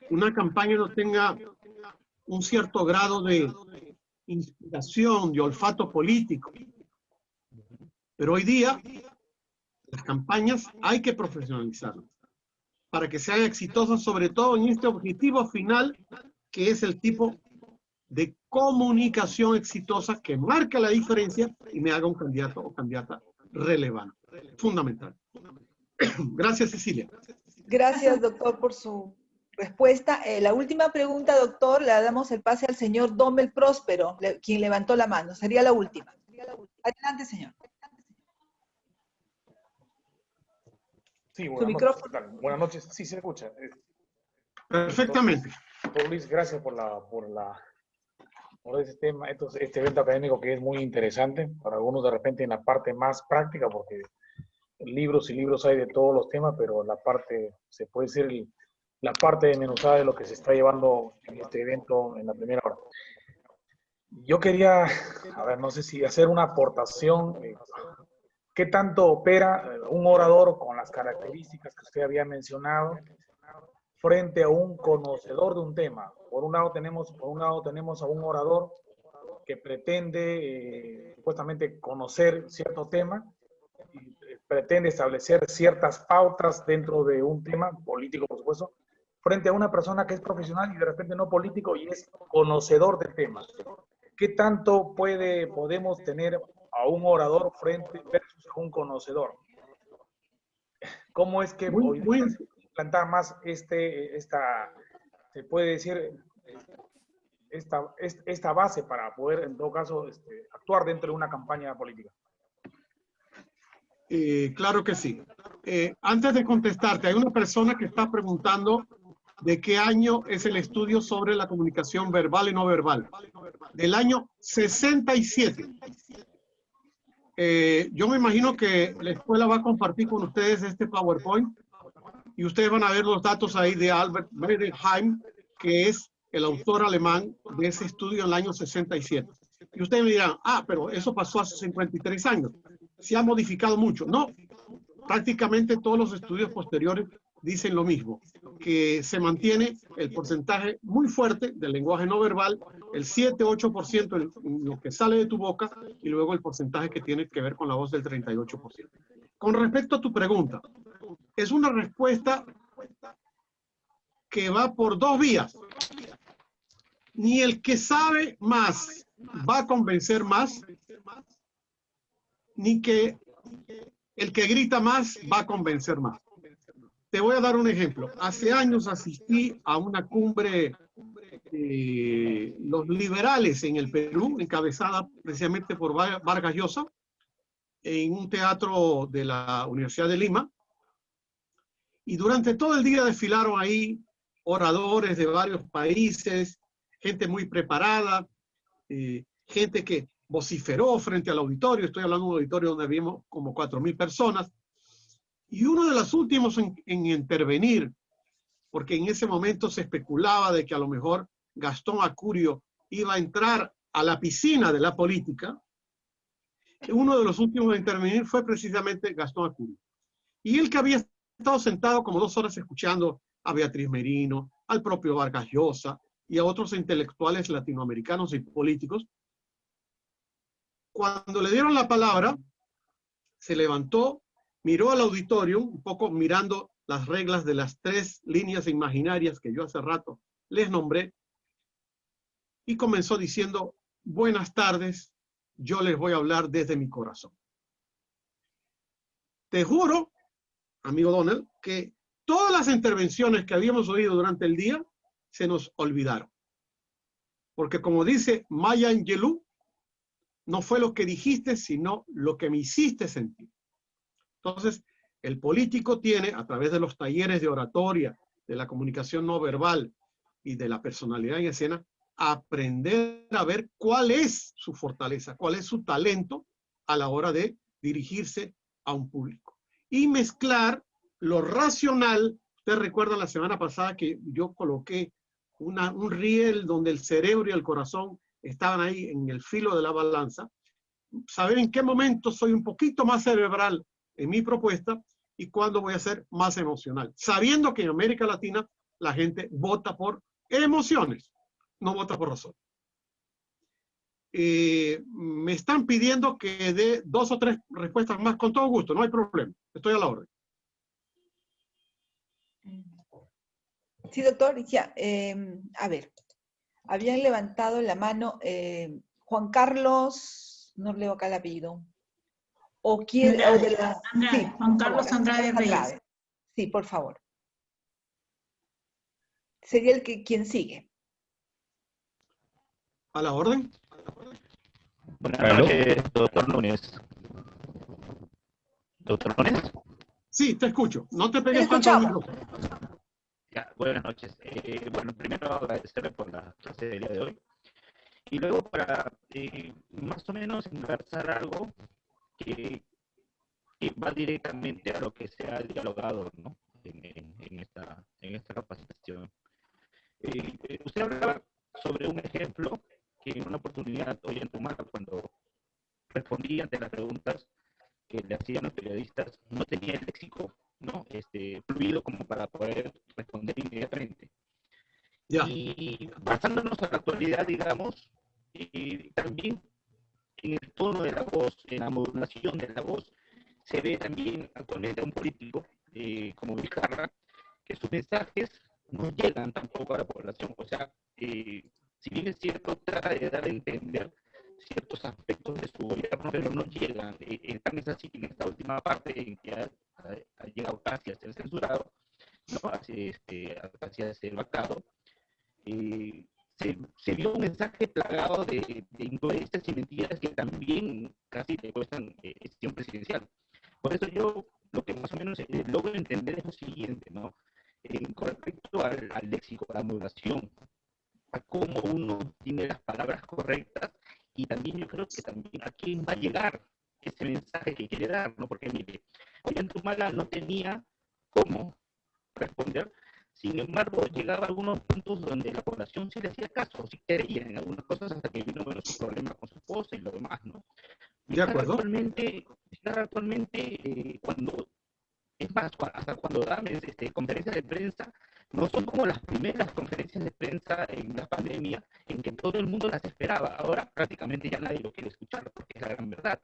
una campaña no tenga un cierto grado de inspiración, de olfato político, pero hoy día las campañas hay que profesionalizarlas para que sean exitosas, sobre todo en este objetivo final, que es el tipo de comunicación exitosa que marca la diferencia y me haga un candidato o candidata relevante, fundamental. Gracias, Cecilia. Gracias, doctor, por su respuesta. La última pregunta, doctor, le damos el pase al señor Dommel Próspero, quien levantó la mano. Sería la última. Adelante, señor. Sí, Buenas noches. Sí, se escucha. Perfectamente. Doctor Luis, gracias por este tema, este evento académico que es muy interesante para algunos de repente en la parte más práctica, porque libros y libros hay de todos los temas, pero la parte, se puede decir, la parte desmenuzada de lo que se está llevando en este evento en la primera hora. Yo quería, no sé si hacer una aportación. ¿Qué tanto opera un orador con las características que usted había mencionado frente a un conocedor de un tema? Por un lado tenemos a un orador que pretende supuestamente conocer cierto tema, y pretende establecer ciertas pautas dentro de un tema político, por supuesto, frente a una persona que es profesional y de repente no político y es conocedor del tema. ¿Qué tanto podemos tener a un orador frente versus a un conocedor? ¿Cómo es que hoy plantar más se puede decir, esta base para poder, en todo caso, actuar dentro de una campaña política? Claro que sí. Antes de contestarte, hay una persona que está preguntando de qué año es el estudio sobre la comunicación verbal y no verbal. Del año 67. Yo me imagino que la escuela va a compartir con ustedes este PowerPoint y ustedes van a ver los datos ahí de Albert Bernheim, que es el autor alemán de ese estudio en el año 67. Y ustedes me dirán, pero eso pasó hace 53 años. Se ha modificado mucho. No, prácticamente todos los estudios posteriores dicen lo mismo, que se mantiene el porcentaje muy fuerte del lenguaje no verbal, el 7-8% en lo que sale de tu boca, y luego el porcentaje que tiene que ver con la voz del 38%. Con respecto a tu pregunta, es una respuesta que va por dos vías. Ni el que sabe más va a convencer más, ni que el que grita más va a convencer más. Te voy a dar un ejemplo. Hace años asistí a una cumbre de los liberales en el Perú, encabezada precisamente por Vargas Llosa, en un teatro de la Universidad de Lima. Y durante todo el día desfilaron ahí oradores de varios países, gente muy preparada, gente que vociferó frente al auditorio. Estoy hablando de un auditorio donde vimos como 4.000 personas. Y uno de los últimos en intervenir, porque en ese momento se especulaba de que a lo mejor Gastón Acurio iba a entrar a la piscina de la política, uno de los últimos en intervenir fue precisamente Gastón Acurio. Y él, que había estado sentado como 2 horas escuchando a Beatriz Merino, al propio Vargas Llosa y a otros intelectuales latinoamericanos y políticos. Cuando le dieron la palabra, se levantó, miró al auditorio, un poco mirando las reglas de las 3 líneas imaginarias que yo hace rato les nombré, y comenzó diciendo: buenas tardes, yo les voy a hablar desde mi corazón. Te juro, amigo Donald, que todas las intervenciones que habíamos oído durante el día se nos olvidaron. Porque como dice Maya Angelou, no fue lo que dijiste, sino lo que me hiciste sentir. Entonces, el político tiene, a través de los talleres de oratoria, de la comunicación no verbal y de la personalidad en escena, aprender a ver cuál es su fortaleza, cuál es su talento a la hora de dirigirse a un público. Y mezclar lo racional. Ustedes recuerdan la semana pasada que yo coloqué un riel donde el cerebro y el corazón estaban ahí en el filo de la balanza. Saber en qué momento soy un poquito más cerebral en mi propuesta y cuándo voy a ser más emocional. Sabiendo que en América Latina la gente vota por emociones, no vota por razón. Me están pidiendo que dé 2 o 3 respuestas más, con todo gusto, no hay problema, estoy a la orden. Sí, doctor, ya, a ver, habían levantado la mano Juan Carlos, no leo acá el apellido, o quiere, o de la, sí, Juan Carlos Andrade Reyes. Sí, por favor. Sería el que quien sigue. ¿A la orden? Buenas noches, doctor Núñez. ¿Doctor Núñez? Sí, te escucho. No te pegues tanto al micrófono. Ya, buenas noches. Bueno, primero agradecerle por la clase del día de hoy. Y luego para más o menos conversar algo que va directamente a lo que se ha dialogado, ¿no? en esta capacitación. Usted hablaba sobre un ejemplo que en una oportunidad hoy en Tumaca, cuando respondía ante las preguntas que le hacían los periodistas, no tenía el léxico, ¿no? Fluido como para poder responder inmediatamente. Ya. Y basándonos a la actualidad, digamos, también en el tono de la voz, en la modulación de la voz, se ve también actualmente a un político como Vizcarra, que sus mensajes no llegan tampoco a la población. O sea, si bien es cierto, trata de dar a entender ciertos aspectos de su gobierno, pero no llegan. Tan es así que en esta última parte en que ha llegado casi a ser censurado, ¿no? Casi a ser vacado, se vio un mensaje plagado de incoherencias y mentiras que también casi le cuestan gestión presidencial. Por eso yo lo que más o menos logro entender es lo siguiente, ¿no? Con respecto al léxico, a la modulación, a cómo uno tiene las palabras correctas, y también yo creo que también a quién va a llegar ese mensaje que quiere dar, ¿no? Porque mire, Ollantaytamala no tenía cómo responder, sin embargo llegaba a algunos puntos donde la población sí le hacía caso, sí creía en algunas cosas, hasta que vino su problema con su esposa y lo demás, ¿no? De acuerdo. Actualmente cuando, es más, hasta cuando dan conferencias de prensa, no son como las primeras conferencias de prensa en la pandemia, en que todo el mundo las esperaba. Ahora prácticamente ya nadie lo quiere escuchar, porque es la gran verdad.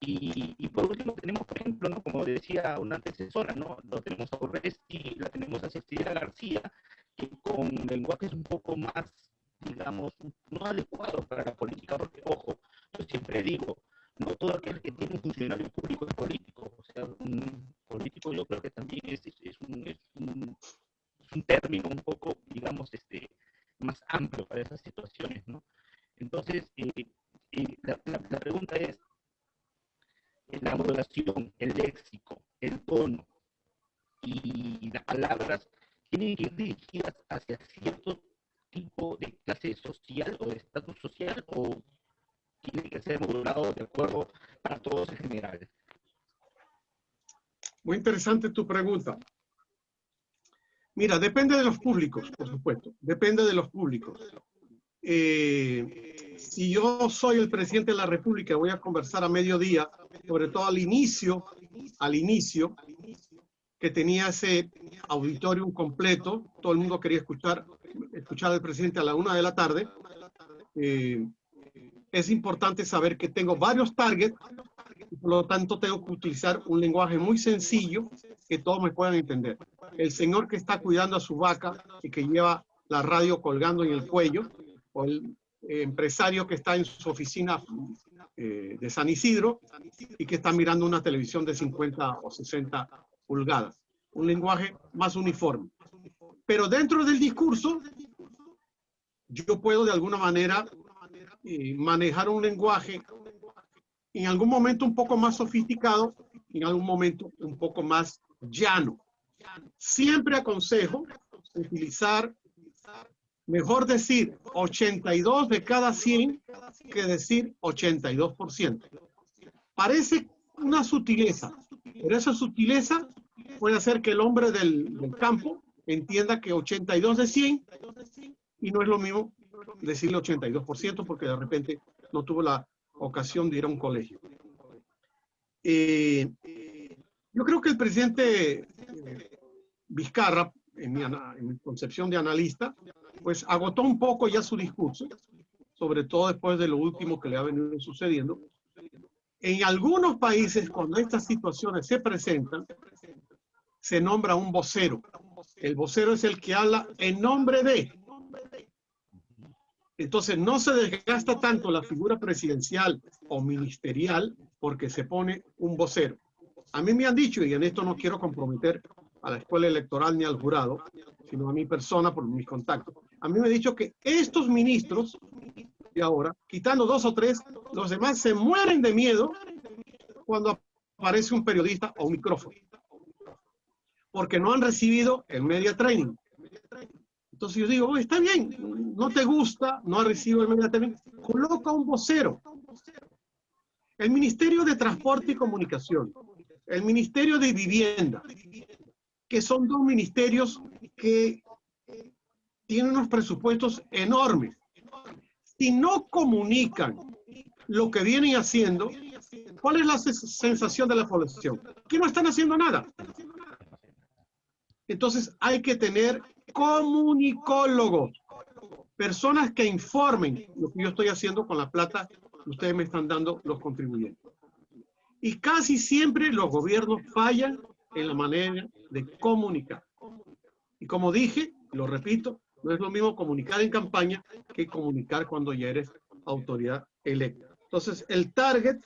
Y por último tenemos, por ejemplo, ¿no? Como decía una antecesora, ¿no? Lo tenemos a Oresti, la tenemos a Cecilia García, que con lenguajes un poco más, digamos, no adecuados para la política, porque, ojo, yo siempre digo, no todo aquel que tiene un funcionario público es político. O sea, un político yo creo que también es un término un poco, digamos, más amplio para esas situaciones, ¿no? Entonces, la pregunta es, la modulación, el léxico, el tono y las palabras tienen que ir dirigidas hacia cierto tipo de clase social o de estatus social, o tiene que ser modulado de acuerdo para todos en general. Muy interesante tu pregunta. Mira, depende de los públicos, por supuesto. Depende de los públicos. Si yo soy el presidente de la República, voy a conversar a mediodía, sobre todo al inicio, que tenía ese auditorium completo, todo el mundo quería escuchar al presidente a la 1 de la tarde. Es importante saber que tengo varios targets, y por lo tanto tengo que utilizar un lenguaje muy sencillo que todos me puedan entender. El señor que está cuidando a su vaca y que lleva la radio colgando en el cuello, o el empresario que está en su oficina de San Isidro y que está mirando una televisión de 50 o 60 pulgadas. Un lenguaje más uniforme. Pero dentro del discurso, yo puedo de alguna manera manejar un lenguaje en algún momento un poco más sofisticado, en algún momento un poco más llano. Siempre aconsejo utilizar, mejor decir 82 de cada 100 que decir 82%. Parece una sutileza, pero esa sutileza puede hacer que el hombre del campo entienda que 82 de 100 y no es lo mismo decirle 82% porque de repente no tuvo la ocasión de ir a un colegio. Yo creo que el presidente Vizcarra, en mi concepción de analista, pues agotó un poco ya su discurso, sobre todo después de lo último que le ha venido sucediendo. En algunos países, cuando estas situaciones se presentan, se nombra un vocero. El vocero es el que habla en nombre de. Entonces no se desgasta tanto la figura presidencial o ministerial porque se pone un vocero. A mí me han dicho, y en esto no quiero comprometer a la escuela electoral ni al jurado, sino a mi persona por mis contactos. A mí me han dicho que estos ministros de ahora, quitando 2 o 3, los demás se mueren de miedo cuando aparece un periodista o un micrófono. Porque no han recibido el media training. Entonces yo digo, está bien, no te gusta, no has recibido el media training, coloca un vocero. El Ministerio de Transporte y Comunicación, el Ministerio de Vivienda, que son 2 ministerios que tienen unos presupuestos enormes. Si no comunican lo que vienen haciendo, ¿cuál es la sensación de la población? Que no están haciendo nada. Entonces hay que tener comunicólogos, personas que informen lo que yo estoy haciendo con la plata que ustedes me están dando los contribuyentes. Y casi siempre los gobiernos fallan en la manera de comunicar. Y como dije, lo repito, no es lo mismo comunicar en campaña que comunicar cuando ya eres autoridad electa. Entonces, el target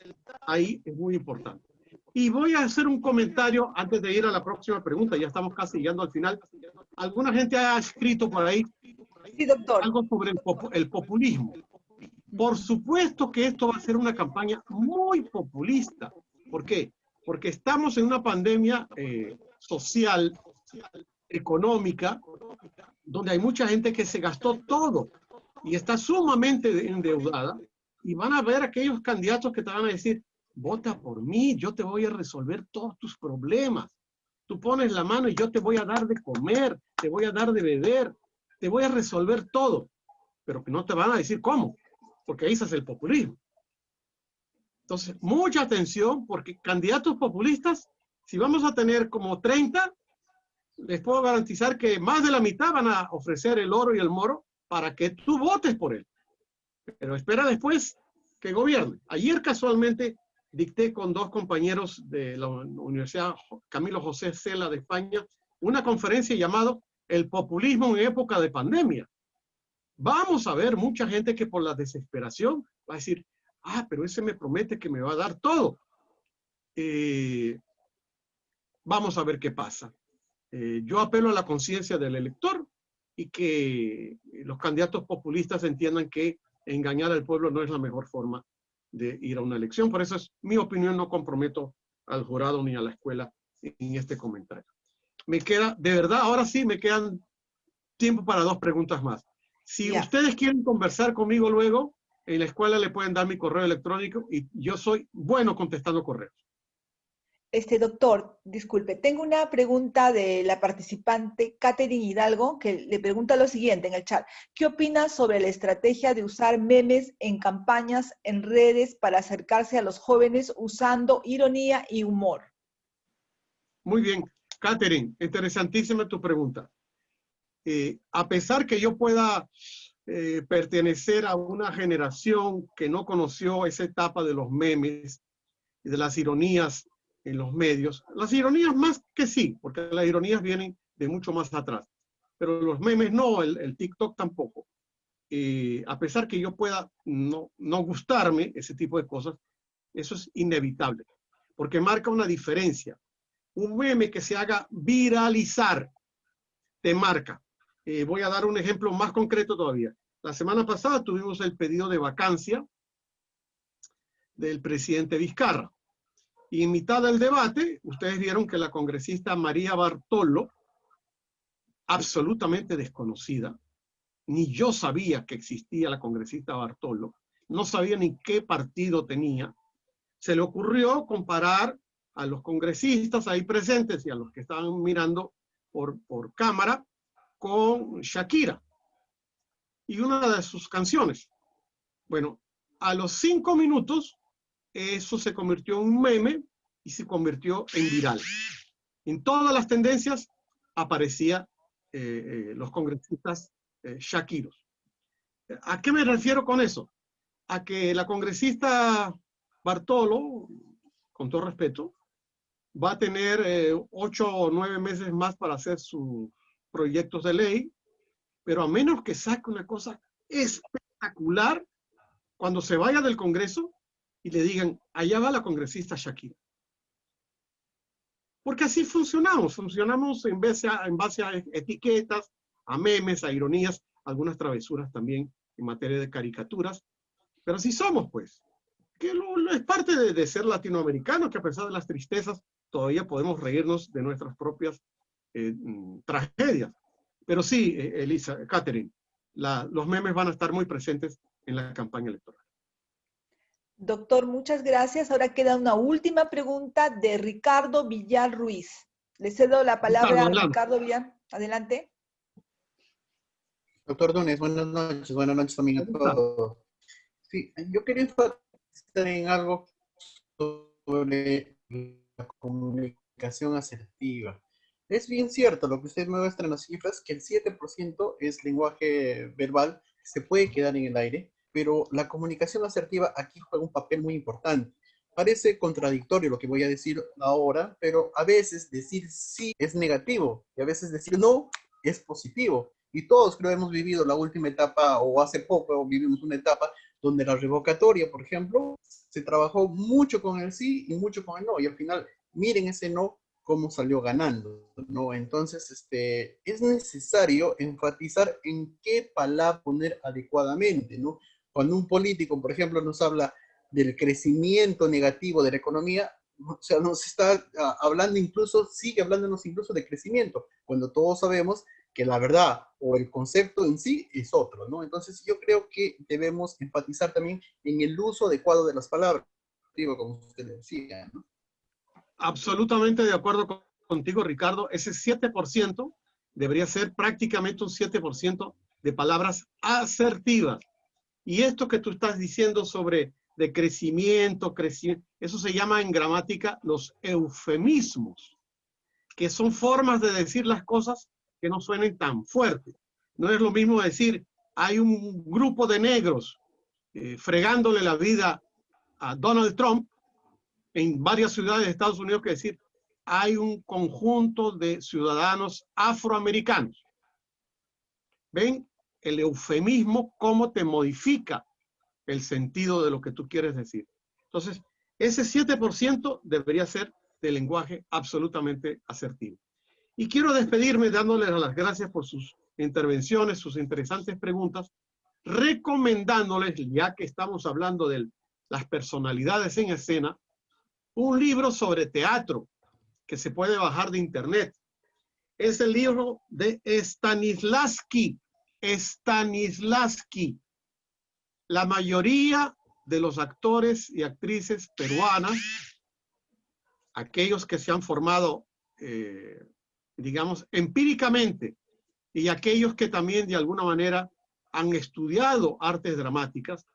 ahí es muy importante. Y voy a hacer un comentario antes de ir a la próxima pregunta. Ya estamos casi llegando al final. Alguna gente ha escrito por ahí algo sobre el populismo. Por supuesto que esto va a ser una campaña muy populista. ¿Por qué? Porque estamos en una pandemia social, económica, donde hay mucha gente que se gastó todo y está sumamente endeudada, y van a ver aquellos candidatos que te van a decir, vota por mí, yo te voy a resolver todos tus problemas. Tú pones la mano y yo te voy a dar de comer, te voy a dar de beber, te voy a resolver todo. Pero que no te van a decir cómo, porque ese es el populismo. Entonces, mucha atención, porque candidatos populistas, si vamos a tener como 30, les puedo garantizar que más de la mitad van a ofrecer el oro y el moro para que tú votes por él. Pero espera después que gobierne. Ayer casualmente dicté con 2 compañeros de la Universidad Camilo José Cela de España una conferencia llamada El populismo en época de pandemia. Vamos a ver mucha gente que por la desesperación va a decir, pero ese me promete que me va a dar todo. Vamos a ver qué pasa. Yo apelo a la conciencia del elector y que los candidatos populistas entiendan que engañar al pueblo no es la mejor forma de ir a una elección. Por eso es mi opinión, no comprometo al jurado ni a la escuela en este comentario. Me queda, de verdad, ahora sí me quedan tiempo para 2 preguntas más. Si ustedes quieren conversar conmigo luego, en la escuela le pueden dar mi correo electrónico y yo soy bueno contestando correos. Doctor, disculpe, tengo una pregunta de la participante Catherine Hidalgo, que le pregunta lo siguiente en el chat. ¿Qué opina sobre la estrategia de usar memes en campañas en redes para acercarse a los jóvenes usando ironía y humor? Muy bien. Catherine, interesantísima tu pregunta. A pesar que yo pueda pertenecer a una generación que no conoció esa etapa de los memes y de las ironías en los medios, las ironías más que sí, porque las ironías vienen de mucho más atrás, pero los memes no, el TikTok tampoco. A pesar que yo pueda no gustarme ese tipo de cosas, eso es inevitable, porque marca una diferencia. Un meme que se haga viralizar te marca. Voy a dar un ejemplo más concreto todavía. La semana pasada tuvimos el pedido de vacancia del presidente Vizcarra. Y en mitad del debate, ustedes vieron que la congresista María Bartolo, absolutamente desconocida, ni yo sabía que existía la congresista Bartolo, no sabía ni qué partido tenía, se le ocurrió comparar a los congresistas ahí presentes y a los que estaban mirando por cámara con Shakira y una de sus canciones. Bueno, a los 5 minutos eso se convirtió en un meme y se convirtió en viral. En todas las tendencias aparecía los congresistas shakiros. ¿A qué me refiero con eso? A que la congresista Bartolo, con todo respeto, va a tener 8 o 9 meses más para hacer sus proyectos de ley, pero a menos que saque una cosa espectacular, cuando se vaya del Congreso y le digan, allá va la congresista Shakira. Porque así funcionamos en base a etiquetas, a memes, a ironías, algunas travesuras también en materia de caricaturas, pero así somos, pues. Que es parte de ser latinoamericanos, que a pesar de las tristezas, todavía podemos reírnos de nuestras propias tragedias. Pero sí, Catherine, los memes van a estar muy presentes en la campaña electoral. Doctor, muchas gracias. Ahora queda una última pregunta de Ricardo Villar Ruiz. Le cedo la palabra a Ricardo Villar. Adelante. Doctor Núñez, buenas noches también a todos. Sí, yo quería enfatizar en algo sobre la comunicación asertiva. Es bien cierto lo que usted me muestra en las cifras, que el 7% es lenguaje verbal, se puede quedar en el aire, pero la comunicación asertiva aquí juega un papel muy importante. Parece contradictorio lo que voy a decir ahora, pero a veces decir sí es negativo y a veces decir no es positivo. Y todos creo hemos vivido la última etapa, o hace poco vivimos una etapa donde la revocatoria, por ejemplo, se trabajó mucho con el sí y mucho con el no, y al final, miren ese no, cómo salió ganando, ¿no? Entonces, es necesario enfatizar en qué palabra poner adecuadamente, ¿no? Cuando un político, por ejemplo, nos habla del crecimiento negativo de la economía, o sea, nos está hablando incluso, sigue hablándonos incluso de crecimiento, cuando todos sabemos que la verdad o el concepto en sí es otro, ¿no? Entonces yo creo que debemos enfatizar también en el uso adecuado de las palabras, como usted decía, ¿no? Absolutamente de acuerdo contigo, Ricardo. Ese 7% debería ser prácticamente un 7% de palabras asertivas. Y esto que tú estás diciendo sobre de crecimiento, eso se llama en gramática los eufemismos, que son formas de decir las cosas que no suenen tan fuerte. No es lo mismo decir, hay un grupo de negros fregándole la vida a Donald Trump en varias ciudades de Estados Unidos, que decir, hay un conjunto de ciudadanos afroamericanos. ¿Ven? El eufemismo, cómo te modifica el sentido de lo que tú quieres decir. Entonces, ese 7% debería ser de lenguaje absolutamente asertivo. Y quiero despedirme dándoles las gracias por sus intervenciones, sus interesantes preguntas, recomendándoles, ya que estamos hablando de las personalidades en escena, un libro sobre teatro que se puede bajar de internet. Es el libro de Stanislavski. Stanislavski. La mayoría de los actores y actrices peruanas, aquellos que se han formado, digamos, empíricamente, y aquellos que también de alguna manera han estudiado artes dramáticas,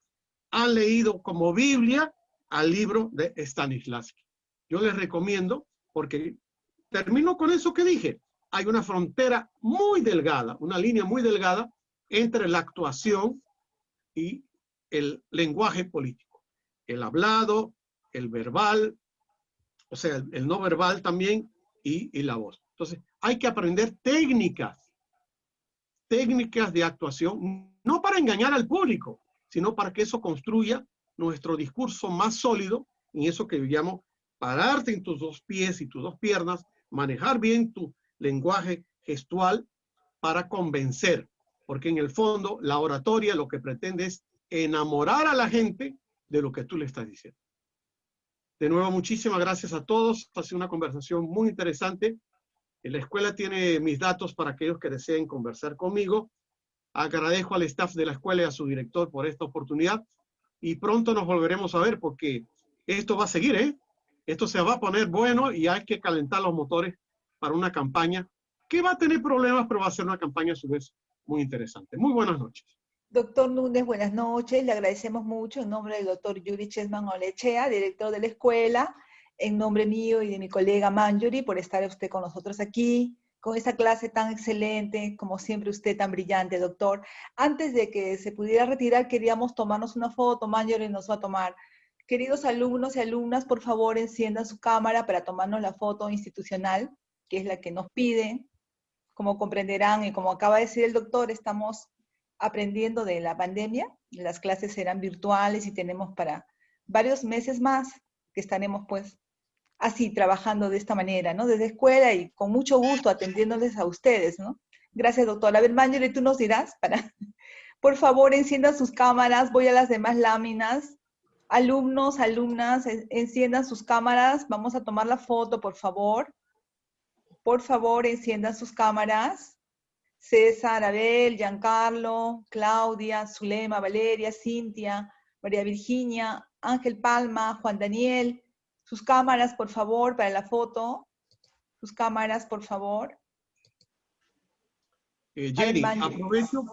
han leído como Biblia al libro de Stanislavski. Yo les recomiendo, porque termino con eso que dije. Hay una frontera muy delgada, una línea muy delgada entre la actuación y el lenguaje político. El hablado, el verbal, o sea, el no verbal también y la voz. Entonces, hay que aprender técnicas de actuación, no para engañar al público, sino para que eso construya nuestro discurso más sólido, en eso que llamo pararte en tus dos pies y tus dos piernas, manejar bien tu lenguaje gestual para convencer, porque en el fondo la oratoria lo que pretende es enamorar a la gente de lo que tú le estás diciendo. De nuevo, muchísimas gracias a todos. Ha sido una conversación muy interesante. La escuela tiene mis datos para aquellos que deseen conversar conmigo. Agradezco al staff de la escuela y a su director por esta oportunidad. Y pronto nos volveremos a ver porque esto va a seguir, ¿eh? Esto se va a poner bueno y hay que calentar los motores para una campaña que va a tener problemas, pero va a ser una campaña a su vez muy interesante. Muy buenas noches. Doctor Núñez, buenas noches. Le agradecemos mucho en nombre del doctor Yuri Chessman Olechea, director de la escuela, en nombre mío y de mi colega Manjuri, por estar usted con nosotros aquí, con esta clase tan excelente, como siempre usted tan brillante, doctor. Antes de que se pudiera retirar, queríamos tomarnos una foto, Manjuri nos va a tomar. Queridos alumnos y alumnas, por favor, enciendan su cámara para tomarnos la foto institucional, que es la que nos piden. Como comprenderán y como acaba de decir el doctor, estamos aprendiendo de la pandemia. Las clases serán virtuales y tenemos para varios meses más que estaremos pues así trabajando de esta manera, ¿no? Desde escuela y con mucho gusto atendiéndoles a ustedes, ¿no? Gracias, doctor. A ver, Manjuri, tú nos dirás para... Por favor, enciendan sus cámaras, voy a las demás láminas. Alumnos, alumnas, enciendan sus cámaras. Vamos a tomar la foto, por favor. Por favor, enciendan sus cámaras. César, Abel, Giancarlo, Claudia, Zulema, Valeria, Cintia, María Virginia, Ángel Palma, Juan Daniel. Sus cámaras, por favor, para la foto. Sus cámaras, por favor. Jenny, aprovecho,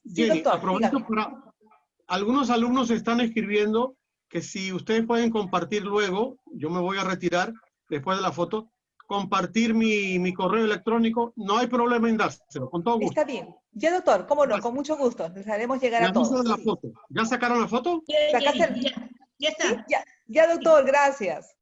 Sí, doctor, aprovecho para... Algunos alumnos están escribiendo que si ustedes pueden compartir luego, yo me voy a retirar después de la foto, compartir mi correo electrónico, no hay problema en dárselo, con todo gusto. Está bien. Ya, doctor, cómo no, con mucho gusto. Les haremos llegar a todos. La foto. ¿Ya sacaron la foto? Ya está. Ya, doctor, gracias.